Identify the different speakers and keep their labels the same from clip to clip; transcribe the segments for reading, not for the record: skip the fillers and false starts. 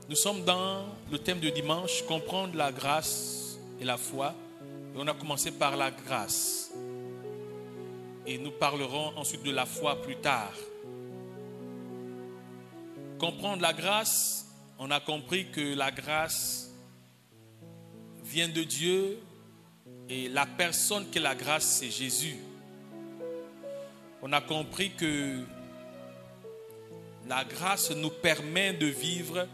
Speaker 1: Nous sommes dans le thème de dimanche, comprendre la grâce et la foi. Et on a commencé par la grâce. Et nous parlerons ensuite de la foi plus tard. Comprendre la grâce, on a compris que la grâce vient de Dieu et la personne qui est la grâce, c'est Jésus. On a compris que la grâce nous permet de vivre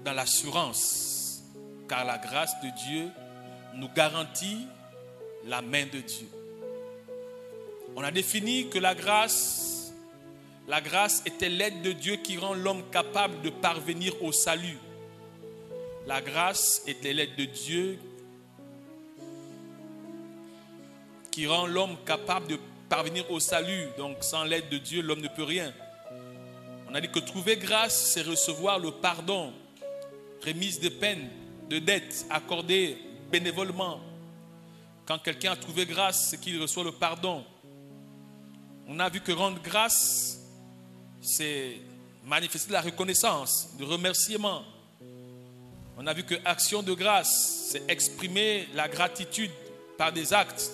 Speaker 1: dans l'assurance, car la grâce de Dieu nous garantit la main de Dieu. On a défini que la grâce était l'aide de Dieu qui rend l'homme capable de parvenir au salut. La grâce était l'aide de Dieu qui rend l'homme capable de parvenir au salut. Donc sans l'aide de Dieu, l'homme ne peut rien. On a dit que trouver grâce, c'est recevoir le pardon, remise de peine, de dettes accordées bénévolement. Quand quelqu'un a trouvé grâce, c'est qu'il reçoit le pardon. On a vu que rendre grâce, c'est manifester de la reconnaissance, du remerciement. On a vu que action de grâce, c'est exprimer la gratitude par des actes.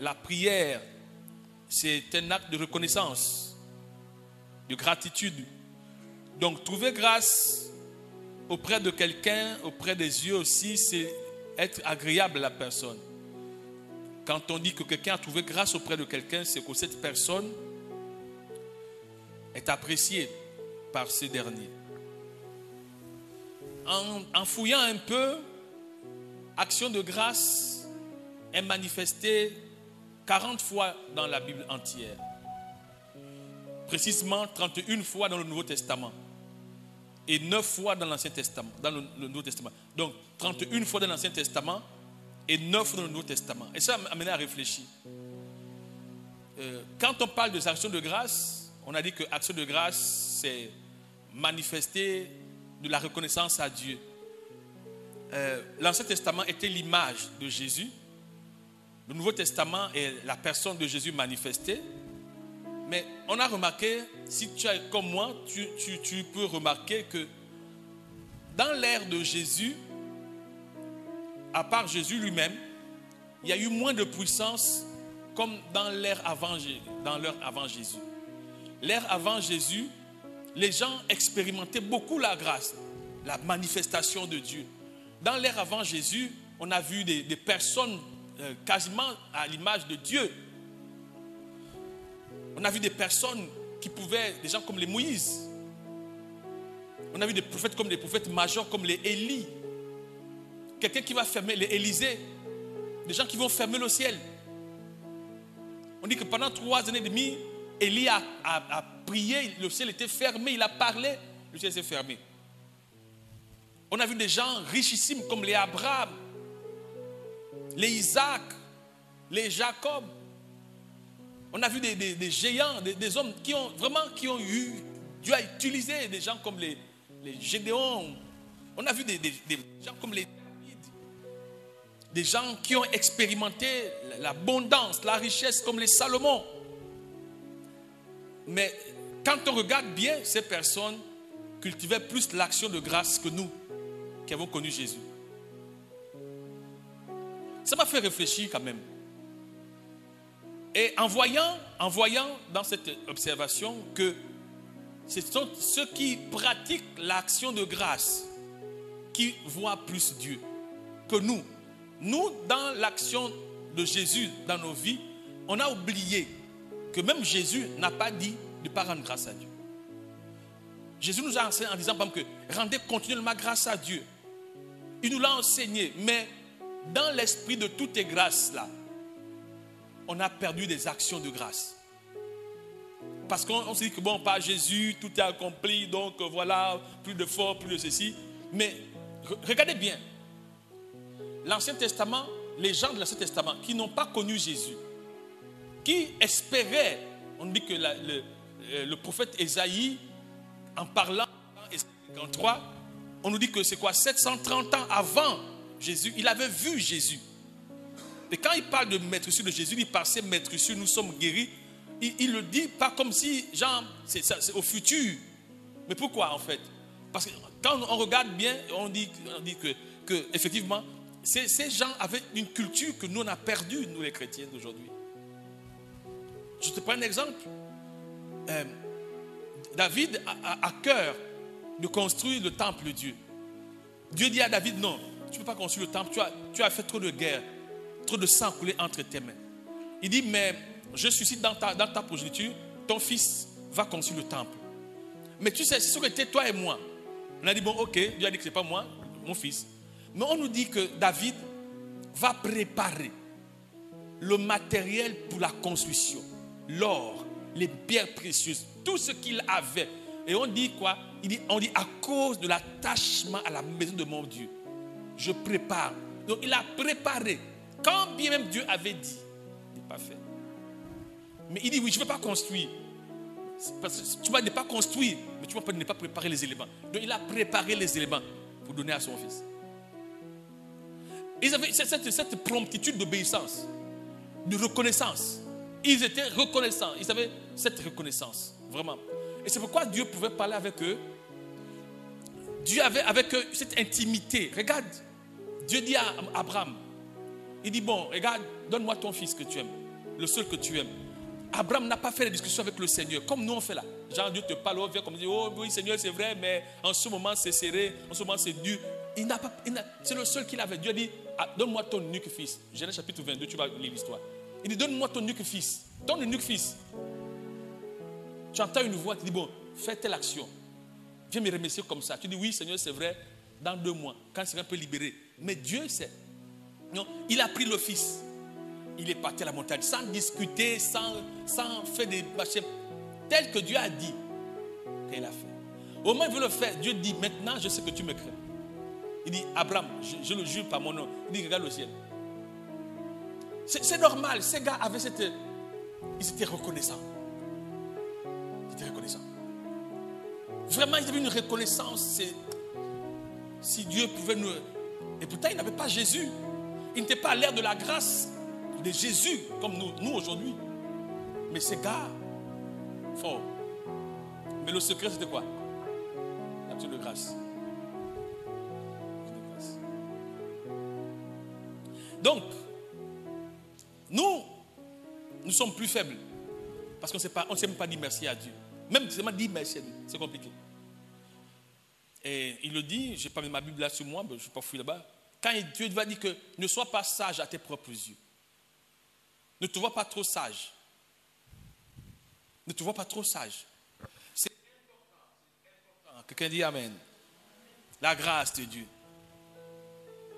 Speaker 1: La prière, c'est un acte de reconnaissance, de gratitude. Donc trouver grâce auprès de quelqu'un, auprès des yeux aussi, c'est être agréable à la personne. Quand on dit que quelqu'un a trouvé grâce auprès de quelqu'un, c'est que cette personne est appréciée par ce dernier. En fouillant un peu, action de grâce est manifestée 40 fois dans la Bible entière. Précisément 31 fois dans le Nouveau Testament. Et 9 fois dans l'Ancien Testament, dans le Nouveau Testament. Donc 31 fois dans l'Ancien Testament et 9 fois dans le Nouveau Testament. Et ça m'a amené à réfléchir. Quand on parle des actions de grâce, on a dit que action de grâce, c'est manifester de la reconnaissance à Dieu. L'Ancien Testament était l'image de Jésus. Le Nouveau Testament est la personne de Jésus manifestée. Mais on a remarqué, si tu es comme moi, tu peux remarquer que dans l'ère de Jésus, à part Jésus lui-même, il y a eu moins de puissance comme dans l'ère avant Jésus. L'ère avant Jésus, les gens expérimentaient beaucoup la grâce, la manifestation de Dieu. Dans l'ère avant Jésus, on a vu des personnes quasiment à l'image de Dieu. On a vu des personnes qui pouvaient, des gens comme les Moïse. On a vu des prophètes comme des prophètes majeurs comme les Élie. Quelqu'un qui va fermer les Élysées. Des gens qui vont fermer le ciel. On dit que pendant 3 années et demie, Élie a prié, le ciel était fermé, il a parlé, le ciel s'est fermé. On a vu des gens richissimes comme les Abraham, les Isaac, les Jacob. On a vu des géants, des hommes qui ont eu, Dieu a utilisé des gens comme les Gédéon. On a vu des gens comme les David, des gens qui ont expérimenté l'abondance, la richesse comme les Salomon. Mais quand on regarde bien, ces personnes cultivaient plus l'action de grâce que nous, qui avons connu Jésus. Ça m'a fait réfléchir quand même. Et en voyant dans cette observation que ce sont ceux qui pratiquent l'action de grâce qui voient plus Dieu que nous. Nous, dans l'action de Jésus dans nos vies, on a oublié que même Jésus n'a pas dit de ne pas rendre grâce à Dieu. Jésus nous a enseigné en disant par exemple, que rendez continuellement grâce à Dieu. Il nous l'a enseigné, mais dans l'esprit de toutes les grâces là, on a perdu des actions de grâce. Parce qu'on se dit que bon, par Jésus, tout est accompli, donc voilà, plus de force, plus de ceci. Mais regardez bien, l'Ancien Testament, les gens de l'Ancien Testament qui n'ont pas connu Jésus, qui espéraient, on dit que le prophète Ésaïe, en parlant dans Ésaïe 53, on nous dit que c'est quoi, 730 ans avant Jésus, il avait vu Jésus. Et quand il parle de maîtrise de Jésus, il dit par ces maîtrises, nous sommes guéris. Il le dit pas comme si, genre, c'est au futur. Mais pourquoi en fait? Parce que quand on regarde bien, on dit que effectivement, ces gens avaient une culture que nous on a perdue, nous les chrétiens d'aujourd'hui. Je te prends un exemple. David a à cœur de construire le temple de Dieu. Dieu dit à David, non, tu ne peux pas construire le temple, tu as fait trop de guerre, trop de sang coulé entre tes mains. Il dit, mais je suscite dans ta progéniture, ton fils va construire le temple. Mais tu sais, c'est sûr que c'était toi et moi. On a dit, bon, ok, Dieu a dit que ce n'est pas moi, mon fils. Mais on nous dit que David va préparer le matériel pour la construction. L'or, les pierres précieuses, tout ce qu'il avait. Et on dit quoi? On dit à cause de l'attachement à la maison de mon Dieu, je prépare. Donc il a préparé. Quand bien même Dieu avait dit, il n'est pas fait. Mais il dit, oui, je ne veux pas construire. Parce que tu vas ne pas construire, mais tu vas ne pas préparer les éléments. Donc il a préparé les éléments pour donner à son fils. Ils avaient cette promptitude d'obéissance, de reconnaissance. Ils étaient reconnaissants. Ils avaient cette reconnaissance, vraiment. Et c'est pourquoi Dieu pouvait parler avec eux. Dieu avait avec eux cette intimité. Regarde, Dieu dit à Abraham, il dit, bon, regarde, donne-moi ton fils que tu aimes, le seul que tu aimes. Abraham n'a pas fait la discussion avec le Seigneur, comme nous on fait là. Genre Dieu te parle, on vient comme dire, oh oui Seigneur c'est vrai, mais en ce moment c'est serré, en ce moment c'est dur. C'est le seul qu'il avait. Dieu a dit, donne-moi ton unique fils. Genèse chapitre 22, tu vas lire l'histoire. Il dit, donne-moi ton unique fils. Ton unique fils. Tu entends une voix, tu dis, bon, fais telle action. Viens me remercier comme ça. Tu dis, oui Seigneur c'est vrai, dans 2 mois, quand il sera un peu libéré. Mais Dieu sait. Non, il a pris le fils. Il est parti à la montagne sans discuter, sans faire des machins. Tel que Dieu a dit qu'il a fait. Au moins il veut le faire. Dieu dit, maintenant je sais que tu me crains. Il dit, Abraham, je le jure par mon nom. Il dit, regarde le ciel. C'est normal. Ces gars avaient ils étaient reconnaissants. Ils étaient reconnaissants. Vraiment, ils avaient une reconnaissance. Si Dieu pouvait nous... Et pourtant, il n'avait pas Jésus. Il n'était pas à l'ère de la grâce de Jésus, comme nous aujourd'hui. Mais ces gars, fort. Mais le secret, c'était quoi? L'action de grâce. Donc, nous sommes plus faibles. Parce qu'on ne sait même pas dire merci à Dieu. Même seulement dire merci à Dieu, c'est compliqué. Et il le dit, je n'ai pas mis ma Bible là sur moi, je ne suis pas fouillé là-bas. Quand Dieu va dire que ne sois pas sage à tes propres yeux. Ne te vois pas trop sage. Ne te vois pas trop sage. C'est important. Quelqu'un dit Amen. La grâce de Dieu.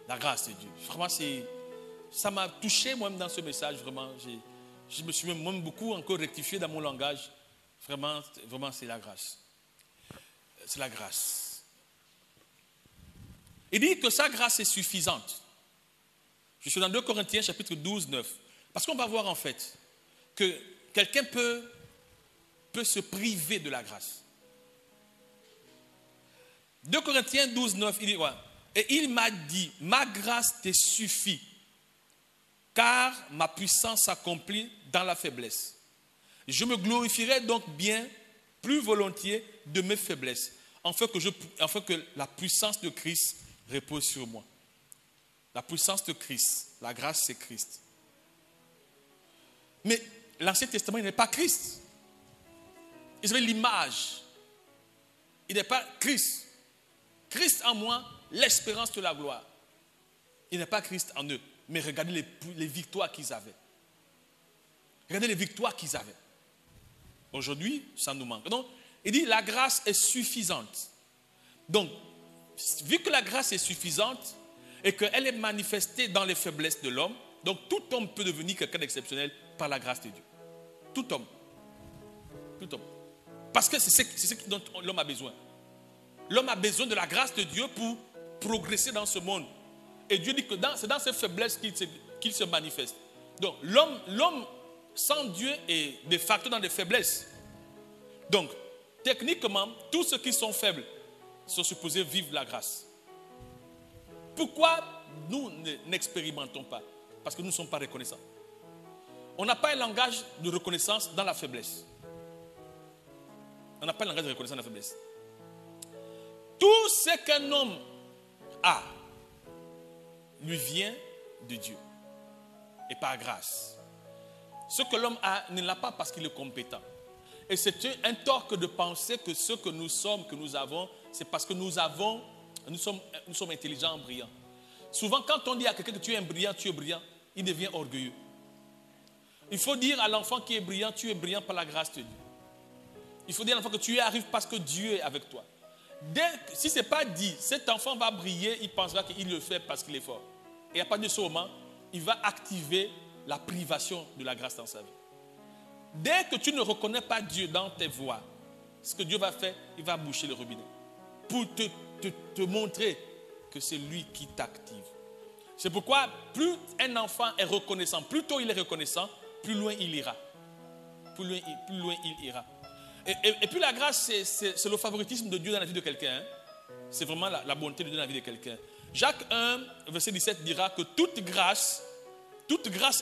Speaker 1: La grâce de Dieu. Vraiment, ça m'a touché moi-même dans ce message. Vraiment, je me suis même beaucoup encore rectifié dans mon langage. Vraiment, c'est la grâce. C'est la grâce. Il dit que sa grâce est suffisante. Je suis dans 2 Corinthiens chapitre 12, 9. Parce qu'on va voir en fait que quelqu'un peut se priver de la grâce. 2 Corinthiens 12, 9, il dit, ouais, et il m'a dit, ma grâce te suffit, car ma puissance s'accomplit dans la faiblesse. Je me glorifierai donc bien plus volontiers de mes faiblesses, afin que la puissance de Christ repose sur moi. La puissance de Christ, la grâce c'est Christ. Mais l'Ancien Testament, il n'est pas Christ. Ils avaient l'image. Il n'est pas Christ. Christ en moi, l'espérance de la gloire. Il n'est pas Christ en eux. Mais regardez les victoires qu'ils avaient. Regardez les victoires qu'ils avaient. Aujourd'hui, ça nous manque. Donc, il dit la grâce est suffisante. Donc, vu que la grâce est suffisante et qu'elle est manifestée dans les faiblesses de l'homme, donc tout homme peut devenir quelqu'un d'exceptionnel par la grâce de Dieu. Tout homme. Tout homme. Parce que c'est ce dont l'homme a besoin. L'homme a besoin de la grâce de Dieu pour progresser dans ce monde. Et Dieu dit que c'est dans ces faiblesses qu'il se manifeste. Donc l'homme sans Dieu est de facto dans des faiblesses. Donc, techniquement, tous ceux qui sont faibles sont supposés vivre la grâce. Pourquoi nous n'expérimentons pas? Parce que nous ne sommes pas reconnaissants. On n'a pas un langage de reconnaissance dans la faiblesse. On n'a pas un langage de reconnaissance dans la faiblesse. Tout ce qu'un homme a lui vient de Dieu et par grâce. Ce que l'homme a ne l'a pas parce qu'il est compétent. Et c'est un tort que de penser que ce que nous sommes, que nous avons, c'est parce que nous sommes intelligents, brillants. Souvent, quand on dit à quelqu'un que tu es brillant, il devient orgueilleux. Il faut dire à l'enfant qui est brillant, tu es brillant par la grâce de Dieu. Il faut dire à l'enfant que tu y arrives parce que Dieu est avec toi. Si ce n'est pas dit, cet enfant va briller, il pensera qu'il le fait parce qu'il est fort. Et à partir de ce moment, il va activer la privation de la grâce dans sa vie. Dès que tu ne reconnais pas Dieu dans tes voies, ce que Dieu va faire, il va boucher le robinet pour te montrer que c'est lui qui t'active. C'est pourquoi plus un enfant est reconnaissant, plus tôt il est reconnaissant, plus loin il ira. Plus loin il ira. Et puis la grâce, c'est le favoritisme de Dieu dans la vie de quelqu'un. Hein? C'est vraiment la bonté de Dieu dans la vie de quelqu'un. Jacques 1, verset 17 dira que toute grâce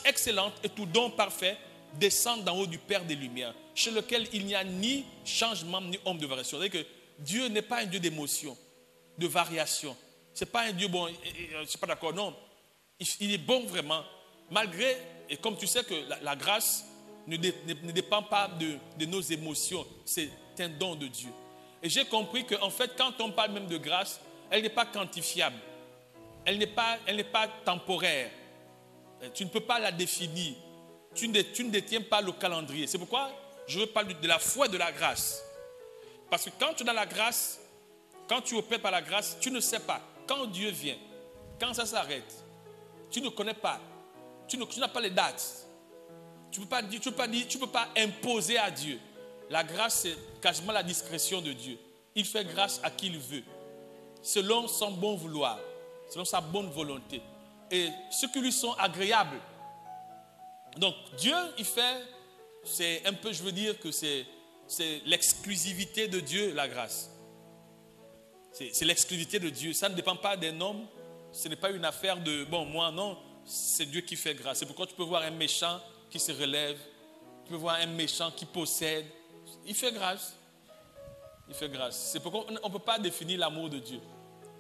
Speaker 1: excellente et tout don parfait descend d'en haut du Père des Lumières, chez lequel il n'y a ni changement ni ombre de variation. C'est-à-dire que Dieu n'est pas un Dieu d'émotion, de variation. Ce n'est pas un Dieu bon, je ne suis pas d'accord, non. Il est bon vraiment, malgré, et comme tu sais que la grâce ne dépend pas de nos émotions, c'est un don de Dieu. Et j'ai compris qu'en fait, quand on parle même de grâce, elle n'est pas quantifiable, elle n'est pas temporaire, tu ne peux pas la définir, tu ne détiens pas le calendrier. C'est pourquoi je veux parler de la foi et de la grâce. Parce que quand tu es dans la grâce, quand tu opères par la grâce, tu ne sais pas quand Dieu vient, quand ça s'arrête. Tu ne connais pas, tu n'as pas les dates. Tu ne peux pas imposer à Dieu. La grâce, c'est quasiment la discrétion de Dieu. Il fait grâce à qui il veut, selon son bon vouloir, selon sa bonne volonté. Et ceux qui lui sont agréables. Donc Dieu, il fait, c'est un peu, je veux dire que c'est l'exclusivité de Dieu, la grâce. C'est l'exclusivité de Dieu. Ça ne dépend pas d'un homme. Ce n'est pas une affaire de, bon, moi, non. C'est Dieu qui fait grâce. C'est pourquoi tu peux voir un méchant qui se relève. Tu peux voir un méchant qui possède. Il fait grâce. Il fait grâce. C'est pourquoi on ne peut pas définir l'amour de Dieu.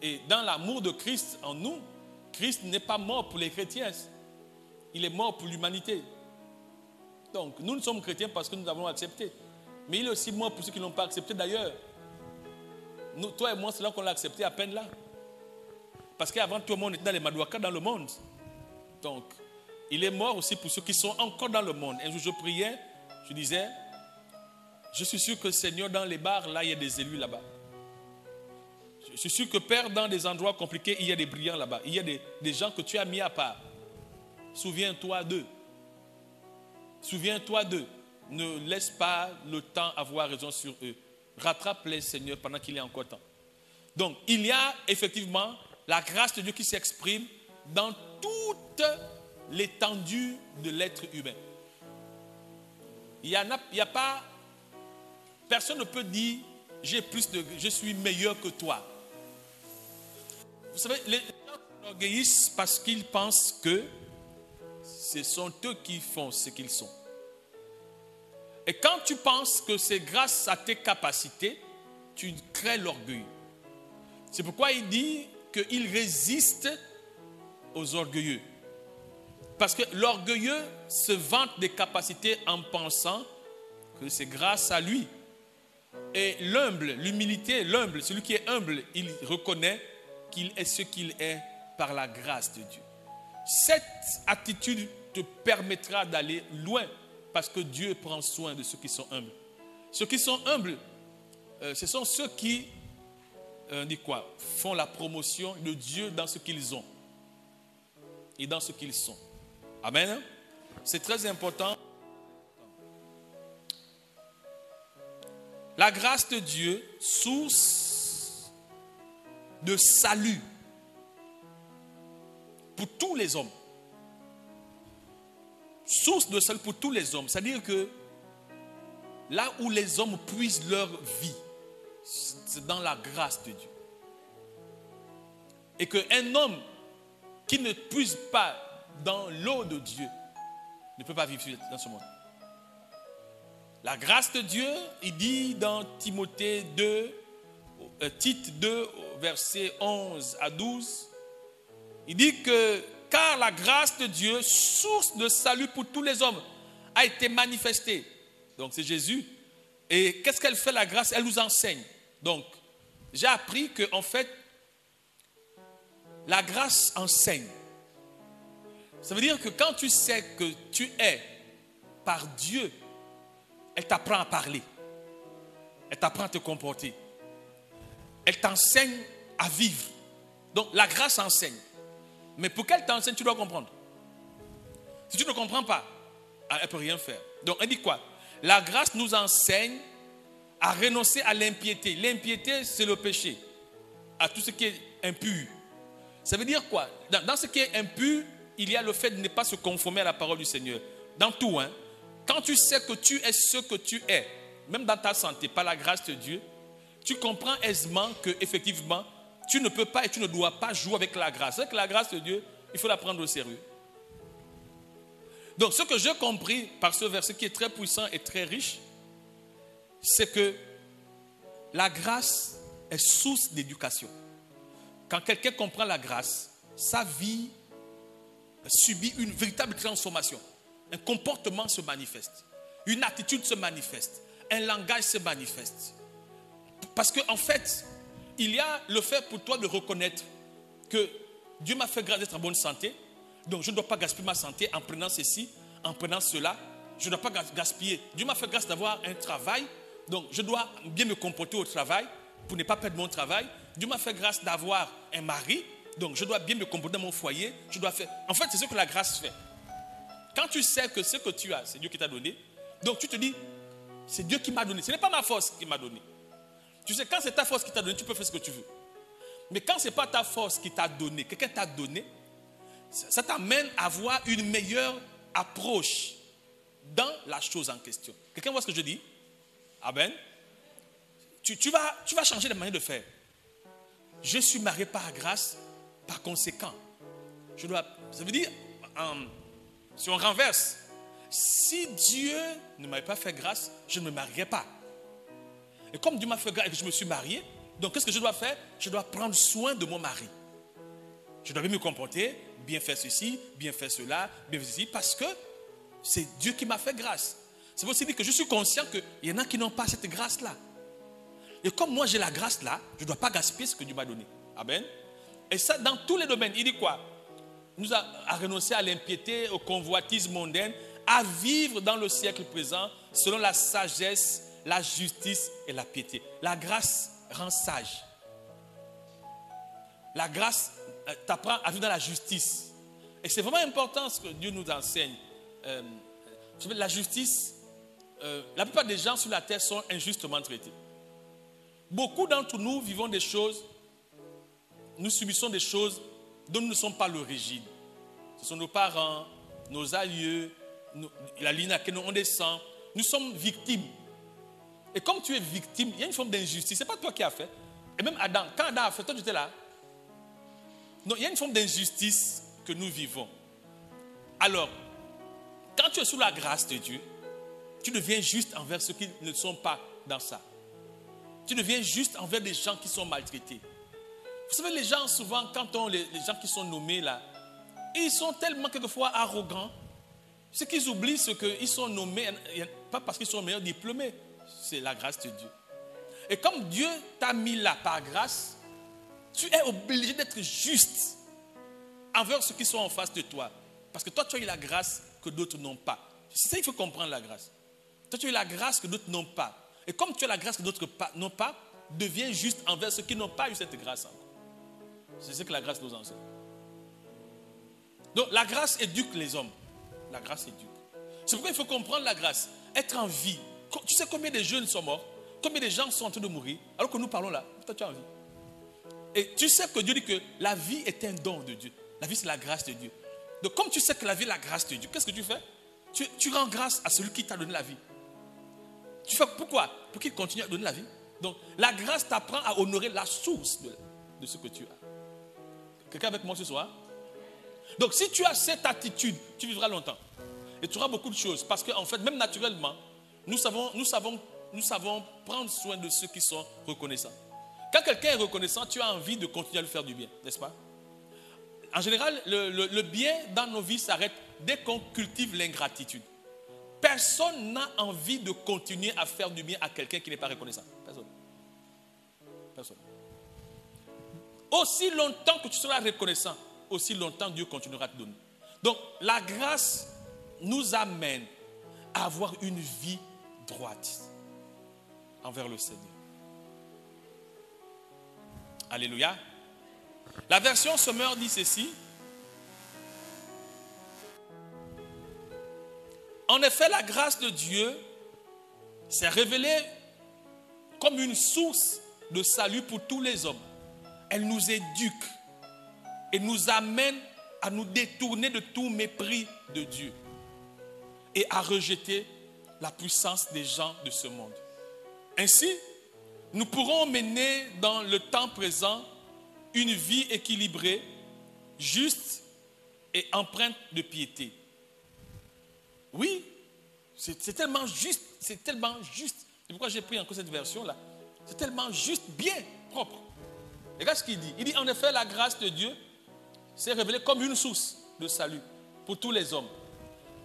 Speaker 1: Et dans l'amour de Christ en nous, Christ n'est pas mort pour les chrétiens. Il est mort pour l'humanité. Donc, nous sommes chrétiens parce que nous avons accepté. Mais il est aussi mort pour ceux qui ne l'ont pas accepté d'ailleurs. Nous, toi et moi, c'est là qu'on l'a accepté à peine là. Parce qu'avant tout le monde était dans les Madouakas dans le monde. Donc, il est mort aussi pour ceux qui sont encore dans le monde. Un jour, je priais, je disais, je suis sûr que Seigneur, dans les bars, là, il y a des élus là-bas. Je suis sûr que Père, dans des endroits compliqués, il y a des brillants là-bas. Il y a des gens que tu as mis à part. Souviens-toi d'eux. Souviens-toi d'eux. Ne laisse pas le temps avoir raison sur eux. Rattrape-les, Seigneur, pendant qu'il y a encore temps. Donc, il y a effectivement la grâce de Dieu qui s'exprime dans toute l'étendue de l'être humain. Il y a pas, personne ne peut dire je suis meilleur que toi. Vous savez, les gens s'orgueillissent parce qu'ils pensent que ce sont eux qui font ce qu'ils sont. Et quand tu penses que c'est grâce à tes capacités, tu crées l'orgueil. C'est pourquoi il dit qu'il résiste aux orgueilleux. Parce que l'orgueilleux se vante des capacités en pensant que c'est grâce à lui. Et l'humble, l'humilité, l'humble, celui qui est humble, il reconnaît qu'il est ce qu'il est par la grâce de Dieu. Cette attitude te permettra d'aller loin parce que Dieu prend soin de ceux qui sont humbles. Ceux qui sont humbles, ce sont ceux qui font la promotion de Dieu dans ce qu'ils ont et dans ce qu'ils sont. Amen. C'est très important. La grâce de Dieu, source de salut pour tous les hommes. Source de salut pour tous les hommes. C'est-à-dire que là où les hommes puisent leur vie, c'est dans la grâce de Dieu. Et qu'un homme qui ne puise pas dans l'eau de Dieu ne peut pas vivre dans ce monde. La grâce de Dieu, il dit dans Tite 2, verset 11 à 12, il dit que car la grâce de Dieu, source de salut pour tous les hommes, a été manifestée. Donc c'est Jésus. Et qu'est-ce qu'elle fait la grâce? Elle nous enseigne. Donc j'ai appris que en fait la grâce enseigne. Ça veut dire que quand tu sais que tu es par Dieu, elle t'apprend à parler. Elle t'apprend à te comporter. Elle t'enseigne à vivre. Donc la grâce enseigne. Mais pour qu'elle t'enseigne, tu dois comprendre. Si tu ne comprends pas, elle ne peut rien faire. Donc elle dit quoi? La grâce nous enseigne à renoncer à l'impiété. L'impiété, c'est le péché. À tout ce qui est impur. Ça veut dire quoi? Dans ce qui est impur, il y a le fait de ne pas se conformer à la parole du Seigneur. Dans tout, hein. Quand tu sais que tu es ce que tu es, même dans ta santé, par la grâce de Dieu, tu comprends aisément que effectivement, tu ne peux pas et tu ne dois pas jouer avec la grâce. Avec la grâce de Dieu, il faut la prendre au sérieux. Donc, ce que j'ai compris par ce verset qui est très puissant et très riche, c'est que la grâce est source d'éducation. Quand quelqu'un comprend la grâce, sa vie subit une véritable transformation. Un comportement se manifeste. Une attitude se manifeste. Un langage se manifeste. Parce qu'en fait, il y a le fait pour toi de reconnaître que Dieu m'a fait grâce d'être en bonne santé. Donc je ne dois pas gaspiller ma santé en prenant ceci, en prenant cela. Je ne dois pas gaspiller. Dieu m'a fait grâce d'avoir un travail. Donc je dois bien me comporter au travail pour ne pas perdre mon travail. Dieu m'a fait grâce d'avoir un mari. Donc je dois bien me comporter dans mon foyer. Je dois faire. En fait, c'est ce que la grâce fait. Quand tu sais que ce que tu as, c'est Dieu qui t'a donné, donc tu te dis, c'est Dieu qui m'a donné. Ce n'est pas ma force qui m'a donné. Tu sais, quand c'est ta force qui t'a donné, tu peux faire ce que tu veux. Mais quand ce n'est pas ta force qui t'a donné, quelqu'un t'a donné, ça t'amène à avoir une meilleure approche dans la chose en question. Quelqu'un voit ce que je dis? Amen. Tu vas changer de manière de faire. Je suis marié par grâce, par conséquent. Ça veut dire, si on renverse, si Dieu ne m'avait pas fait grâce, je ne me marierais pas. Et comme Dieu m'a fait grâce et que je me suis marié, donc qu'est-ce que je dois faire? Je dois prendre soin de mon mari. Je dois bien me comporter, bien faire ceci, bien faire cela, bien faire ceci, parce que c'est Dieu qui m'a fait grâce. C'est pour ça que je suis conscient qu'il y en a qui n'ont pas cette grâce-là. Et comme moi j'ai la grâce-là, je ne dois pas gaspiller ce que Dieu m'a donné. Amen. Et ça, dans tous les domaines, il dit quoi? Nous a renoncé à l'impiété, aux convoitises mondaines, à vivre dans le siècle présent selon la sagesse, la justice et la piété. La grâce rend sage. La grâce t'apprend à vivre dans la justice. Et c'est vraiment important ce que Dieu nous enseigne. La justice, la plupart des gens sur la terre sont injustement traités. Beaucoup d'entre nous vivons des choses, nous subissons des choses dont nous ne sommes pas l'origine. Ce sont nos parents, nos aïeux, la ligne à laquelle on descend. Nous sommes victimes. Et comme tu es victime, il y a une forme d'injustice. Ce n'est pas toi qui as fait. Et même Adam, quand Adam a fait, toi tu étais là. Non, il y a une forme d'injustice que nous vivons. Alors, quand tu es sous la grâce de Dieu, tu deviens juste envers ceux qui ne sont pas dans ça. Tu deviens juste envers les gens qui sont maltraités. Vous savez, les gens, souvent, quand les gens qui sont nommés là, ils sont tellement quelquefois arrogants. Ce qu'ils oublient, c'est qu'ils sont nommés, pas parce qu'ils sont meilleurs diplômés, c'est la grâce de Dieu. Et comme Dieu t'a mis là par grâce, tu es obligé d'être juste envers ceux qui sont en face de toi. Parce que toi, tu as eu la grâce que d'autres n'ont pas. C'est ça, il faut comprendre la grâce. Toi, tu as eu la grâce que d'autres n'ont pas. Et comme tu as la grâce que d'autres n'ont pas, deviens juste envers ceux qui n'ont pas eu cette grâce encore. C'est ce que la grâce nous enseigne. Donc la grâce éduque les hommes. La grâce éduque. C'est pourquoi il faut comprendre la grâce. Être en vie. Tu sais combien de jeunes sont morts? Combien de gens sont en train de mourir? Alors que nous parlons là, toi tu es en vie. Et tu sais que Dieu dit que la vie est un don de Dieu. La vie c'est la grâce de Dieu. Donc comme tu sais que la vie est la grâce de Dieu, qu'est-ce que tu fais? Tu rends grâce à celui qui t'a donné la vie. Tu fais pourquoi? Pour qu'il continue à donner la vie. Donc la grâce t'apprend à honorer la source de ce que tu as. Quelqu'un avec moi ce soir? Donc si tu as cette attitude, tu vivras longtemps. Et tu auras beaucoup de choses. Parce qu'en fait, même naturellement, nous savons prendre soin de ceux qui sont reconnaissants. Quand quelqu'un est reconnaissant, tu as envie de continuer à lui faire du bien, n'est-ce pas? En général, le bien dans nos vies s'arrête dès qu'on cultive l'ingratitude. Personne n'a envie de continuer à faire du bien à quelqu'un qui n'est pas reconnaissant. Personne. Personne. Aussi longtemps que tu seras reconnaissant, aussi longtemps Dieu continuera à te donner. Donc, la grâce nous amène à avoir une vie droite envers le Seigneur. Alléluia. La version Sommer dit ceci. En effet, la grâce de Dieu s'est révélée comme une source de salut pour tous les hommes. Elle nous éduque et nous amène à nous détourner de tout mépris de Dieu et à rejeter la puissance des gens de ce monde. Ainsi, nous pourrons mener dans le temps présent une vie équilibrée, juste et empreinte de piété. Oui, c'est tellement juste, c'est tellement juste. C'est pourquoi j'ai pris encore cette version-là. C'est tellement juste, bien propre. Regarde ce qu'il dit. Il dit, en effet, la grâce de Dieu s'est révélée comme une source de salut pour tous les hommes.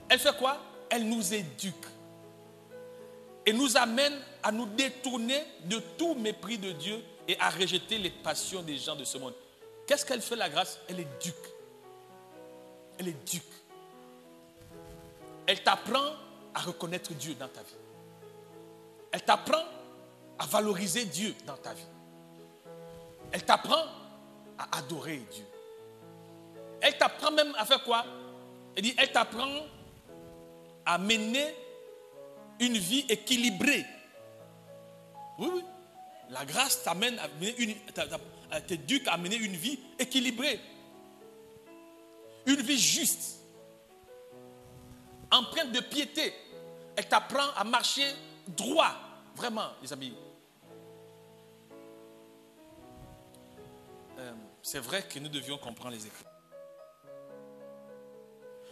Speaker 1: Elle fait quoi? Elle nous éduque et nous amène à nous détourner de tout mépris de Dieu et à rejeter les passions des gens de ce monde. Qu'est-ce qu'elle fait, la grâce? Elle éduque. Elle éduque. Elle t'apprend à reconnaître Dieu dans ta vie. Elle t'apprend à valoriser Dieu dans ta vie. Elle t'apprend à adorer Dieu. Elle t'apprend même à faire quoi? Elle t'apprend à mener une vie équilibrée. Oui, oui. La grâce t'amène à mener t'éduque à mener une vie équilibrée. Une vie juste. Empreinte de piété. Elle t'apprend à marcher droit. Vraiment, les amis. C'est vrai que nous devions comprendre les Écritures.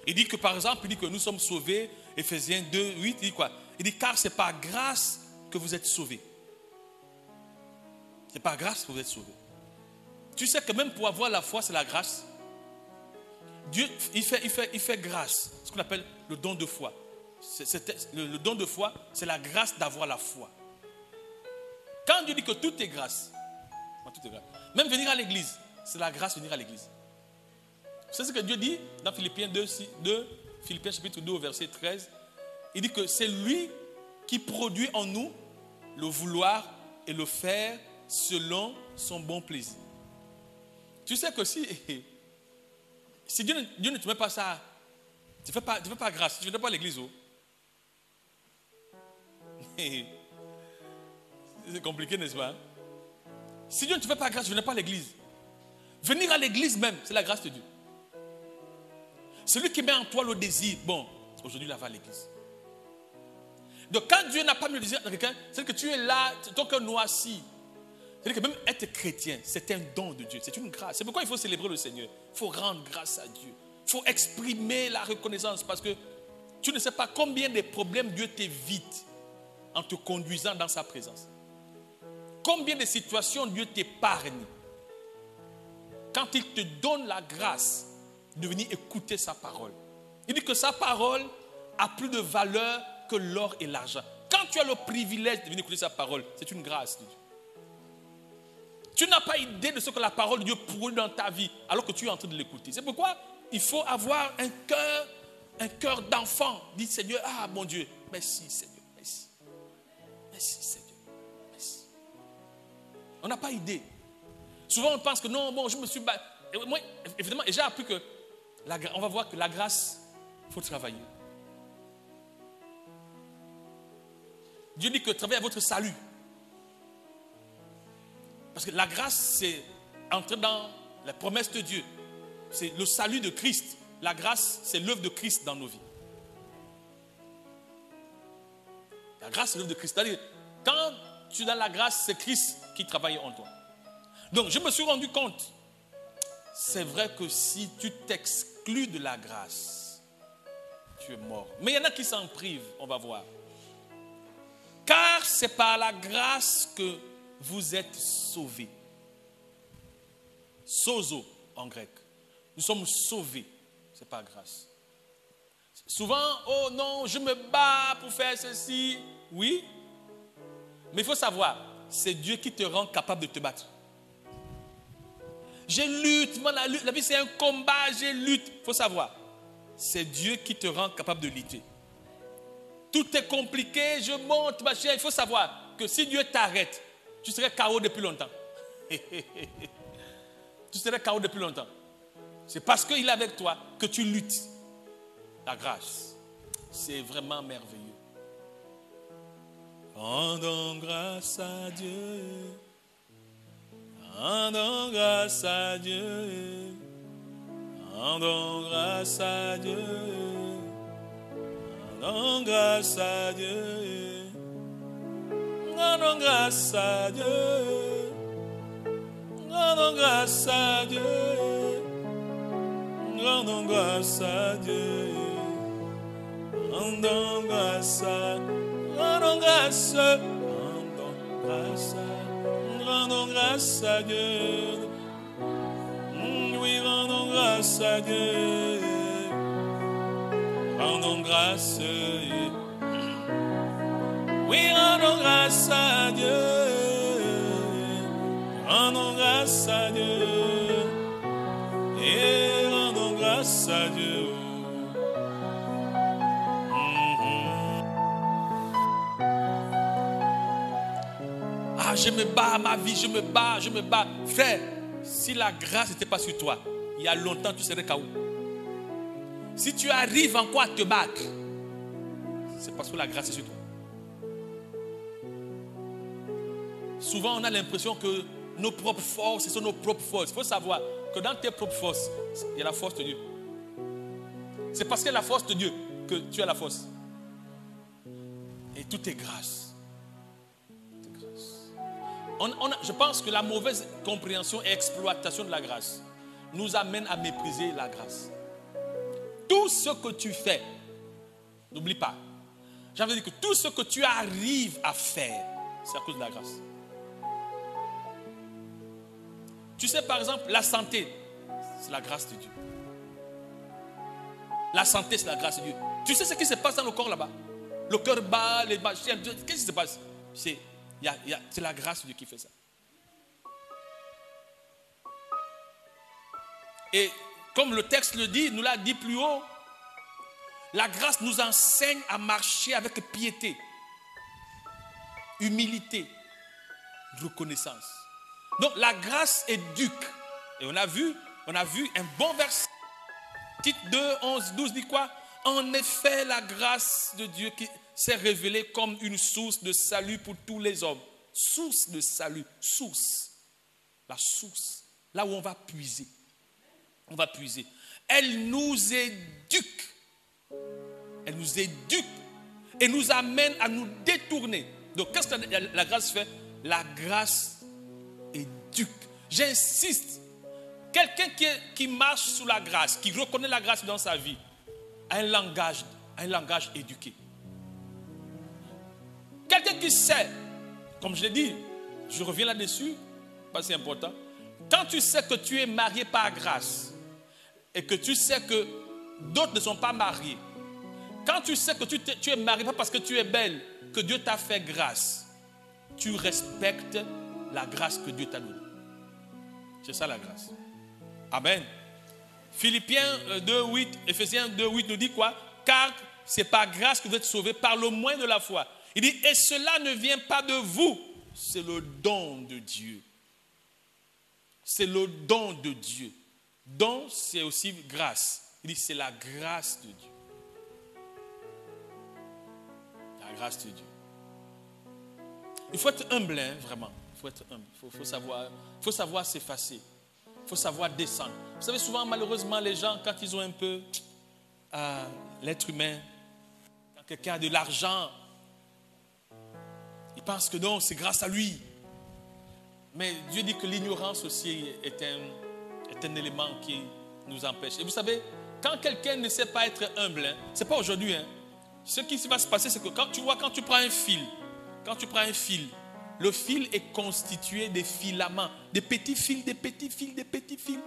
Speaker 1: Il dit que par exemple, il dit que nous sommes sauvés. Éphésiens 2, 8, il dit quoi? Il dit car c'est par grâce que vous êtes sauvés. C'est par grâce que vous êtes sauvés. Tu sais que même pour avoir la foi, c'est la grâce. Dieu, il fait grâce. Ce qu'on appelle le don de foi. Le don de foi, c'est la grâce d'avoir la foi. Quand Dieu dit que tout est grâce, tout est grâce. Même venir à l'église, c'est la grâce de venir à l'église. C'est ce que Dieu dit dans Philippiens 2, Philippiens chapitre 2 au verset 13. Il dit que c'est lui qui produit en nous le vouloir et le faire selon son bon plaisir. Tu sais que si Dieu ne te met pas ça, tu ne fais pas grâce, tu ne viens pas à l'église. Oh. C'est compliqué, n'est-ce pas? Si Dieu ne te fait pas grâce, tu ne viens pas à l'église. Venir à l'église même, c'est la grâce de Dieu. Celui qui met en toi le désir, bon, aujourd'hui il va à l'église. Donc quand Dieu n'a pas mis le désir dans quelqu'un, c'est que tu es là, ton cœur noirci. C'est-à-dire que même être chrétien, c'est un don de Dieu, c'est une grâce. C'est pourquoi il faut célébrer le Seigneur. Il faut rendre grâce à Dieu. Il faut exprimer la reconnaissance parce que tu ne sais pas combien de problèmes Dieu t'évite en te conduisant dans sa présence. Combien de situations Dieu t'épargne quand il te donne la grâce de venir écouter sa parole. Il dit que sa parole a plus de valeur que l'or et l'argent. Quand tu as le privilège de venir écouter sa parole, c'est une grâce de Dieu. Tu n'as pas idée de ce que la parole de Dieu produit dans ta vie alors que tu es en train de l'écouter. C'est pourquoi il faut avoir un cœur d'enfant. Dis Seigneur, ah mon Dieu, merci Seigneur, merci. Merci Seigneur, merci. On n'a pas idée. Souvent on pense que non, bon, je me suis battu. Moi, évidemment, j'ai appris que on va voir que la grâce, il faut travailler. Dieu dit que travaillez à votre salut. Parce que la grâce, c'est entrer dans la promesse de Dieu. C'est le salut de Christ. La grâce, c'est l'œuvre de Christ dans nos vies. La grâce, c'est l'œuvre de Christ. C'est-à-dire, quand tu es dans la grâce, c'est Christ qui travaille en toi. Donc, je me suis rendu compte, c'est vrai que si tu t'exclus de la grâce, tu es mort. Mais il y en a qui s'en privent, on va voir. Car c'est par la grâce que vous êtes sauvés. Sozo en grec. Nous sommes sauvés. Ce n'est pas grâce. Souvent, oh non, je me bats pour faire ceci. Oui. Mais il faut savoir, c'est Dieu qui te rend capable de te battre. Je lutte, la vie c'est un combat, je lutte. Il faut savoir, c'est Dieu qui te rend capable de lutter. Tout est compliqué, je monte, machin. Il faut savoir que si Dieu t'arrête, tu serais KO depuis longtemps. Tu serais KO depuis longtemps. C'est parce qu'il est avec toi que tu luttes. La grâce, c'est vraiment merveilleux. Rendons grâce à Dieu. Rendons grâce à Dieu. Rendons grâce à Dieu. Rendons grâce à Dieu. Rendons grâce à Dieu. Rendons grâce à Dieu. Rendons grâce à Dieu. Rendons grâce à Dieu. Rendons grâce, rendons grâce, rendons grâce à Dieu. Oui, rendons grâce à Dieu. Rendons grâce. Oui, rendons grâce à Dieu. Rendons grâce à Dieu. Et rendons grâce à Dieu. Je me bats ma vie, je me bats. Frère, si la grâce n'était pas sur toi, il y a longtemps tu serais KO. Si tu arrives encore à te battre, c'est parce que la grâce est sur toi. Souvent on a l'impression que nos propres forces, ce sont nos propres forces. Il faut savoir que dans tes propres forces, il y a la force de Dieu. C'est parce qu'il y a la force de Dieu que tu as la force. Et tout est grâce. Je pense que la mauvaise compréhension et exploitation de la grâce nous amène à mépriser la grâce. Tout ce que tu fais, n'oublie pas, j'ai envie de dire que tout ce que tu arrives à faire, c'est à cause de la grâce. Tu sais par exemple, la santé, c'est la grâce de Dieu. La santé, c'est la grâce de Dieu. Tu sais ce qui se passe dans le corps là-bas? Le cœur bat, les machines, qu'est-ce qui se passe? C'est la grâce de Dieu qui fait ça. Et comme le texte le dit, nous l'a dit plus haut, la grâce nous enseigne à marcher avec piété, humilité, reconnaissance. Donc la grâce éduque. Et on a vu un bon verset. Tite 2, 11, 12 dit quoi? En effet, la grâce de Dieu qui s'est révélée comme une source de salut pour tous les hommes. Source de salut, source. La source, là où on va puiser. On va puiser. Elle nous éduque. Elle nous éduque et nous amène à nous détourner. Donc, qu'est-ce que la grâce fait? La grâce éduque. J'insiste. Quelqu'un qui marche sous la grâce, qui reconnaît la grâce dans sa vie, a un langage éduqué. Quelqu'un qui sait, comme je l'ai dit, je reviens là-dessus, parce que c'est important. Quand tu sais que tu es marié par grâce et que tu sais que d'autres ne sont pas mariés, quand tu sais que tu es marié pas parce que tu es belle, que Dieu t'a fait grâce, tu respectes la grâce que Dieu t'a donnée. C'est ça la grâce. Amen. Philippiens 2:8, Éphésiens 2:8 nous dit quoi? Car c'est par grâce que vous êtes sauvés par le moyen de la foi. Il dit, et cela ne vient pas de vous, c'est le don de Dieu. C'est le don de Dieu. Don, c'est aussi grâce. Il dit, c'est la grâce de Dieu. La grâce de Dieu. Il faut être humble, hein, vraiment. Il faut être humble. Il faut savoir s'effacer. Il faut savoir descendre. Vous savez, souvent, malheureusement, les gens, quand ils ont un peu l'être humain, quand quelqu'un a de l'argent, ils pensent que non, c'est grâce à lui. Mais Dieu dit que l'ignorance aussi est un élément qui nous empêche. Et vous savez, quand quelqu'un ne sait pas être humble, hein, ce n'est pas aujourd'hui. Hein, ce qui va se passer, c'est que quand tu prends un fil, le fil est constitué de filaments, des petits fils, des petits fils, des petits fils.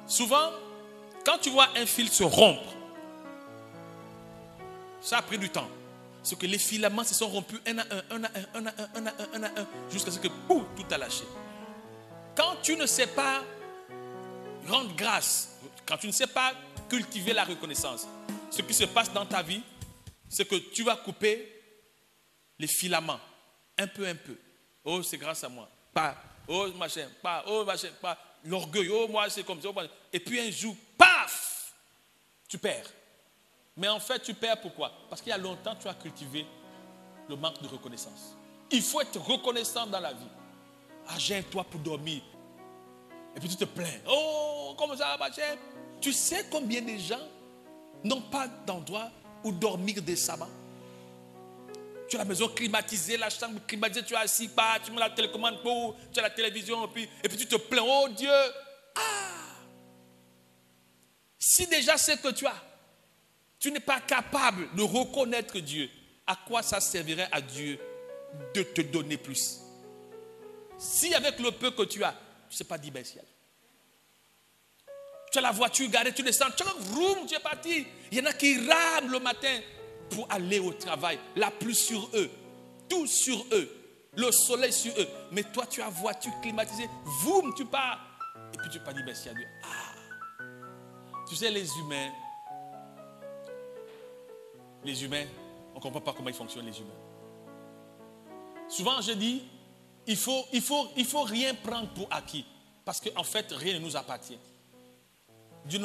Speaker 1: Souvent, quand tu vois un fil se rompre, ça a pris du temps. C'est que les filaments se sont rompus un à un, jusqu'à ce que tout a lâché. Quand tu ne sais pas rendre grâce, quand tu ne sais pas cultiver la reconnaissance, ce qui se passe dans ta vie, c'est que tu vas couper les filaments, un peu. Oh, c'est grâce à moi. Pas. Oh, machin. Pas. Oh, machin. Pas. L'orgueil. Oh, moi, c'est comme ça. Et puis un jour, paf, tu perds. Mais en fait, tu perds pourquoi? Parce qu'il y a longtemps, tu as cultivé le manque de reconnaissance. Il faut être reconnaissant dans la vie. Gêne-toi pour dormir. Et puis tu te plains. Oh, comment ça, machin? Tu sais combien de gens n'ont pas d'endroit où dormir décemment? Tu as la maison climatisée, la chambre climatisée, tu es assis, tu mets la télécommande, tu as la télévision, et puis tu te plains. Oh Dieu! Si déjà c'est que tu n'es pas capable de reconnaître Dieu, à quoi ça servirait à Dieu de te donner plus? Si avec le peu que tu as, tu ne sais pas dire merci à Dieu. Tu as la voiture garée, tu descends, tu es parti. Il y en a qui rament le matin pour aller au travail. La pluie sur eux, tout sur eux, le soleil sur eux. Mais toi, tu as voiture climatisée, tu pars. Et puis tu pas dit merci à Dieu. Tu sais, les humains, on ne comprend pas comment ils fonctionnent, les humains. Souvent, je dis, il faut rien prendre pour acquis. Parce qu'en fait, rien ne nous appartient. Dieu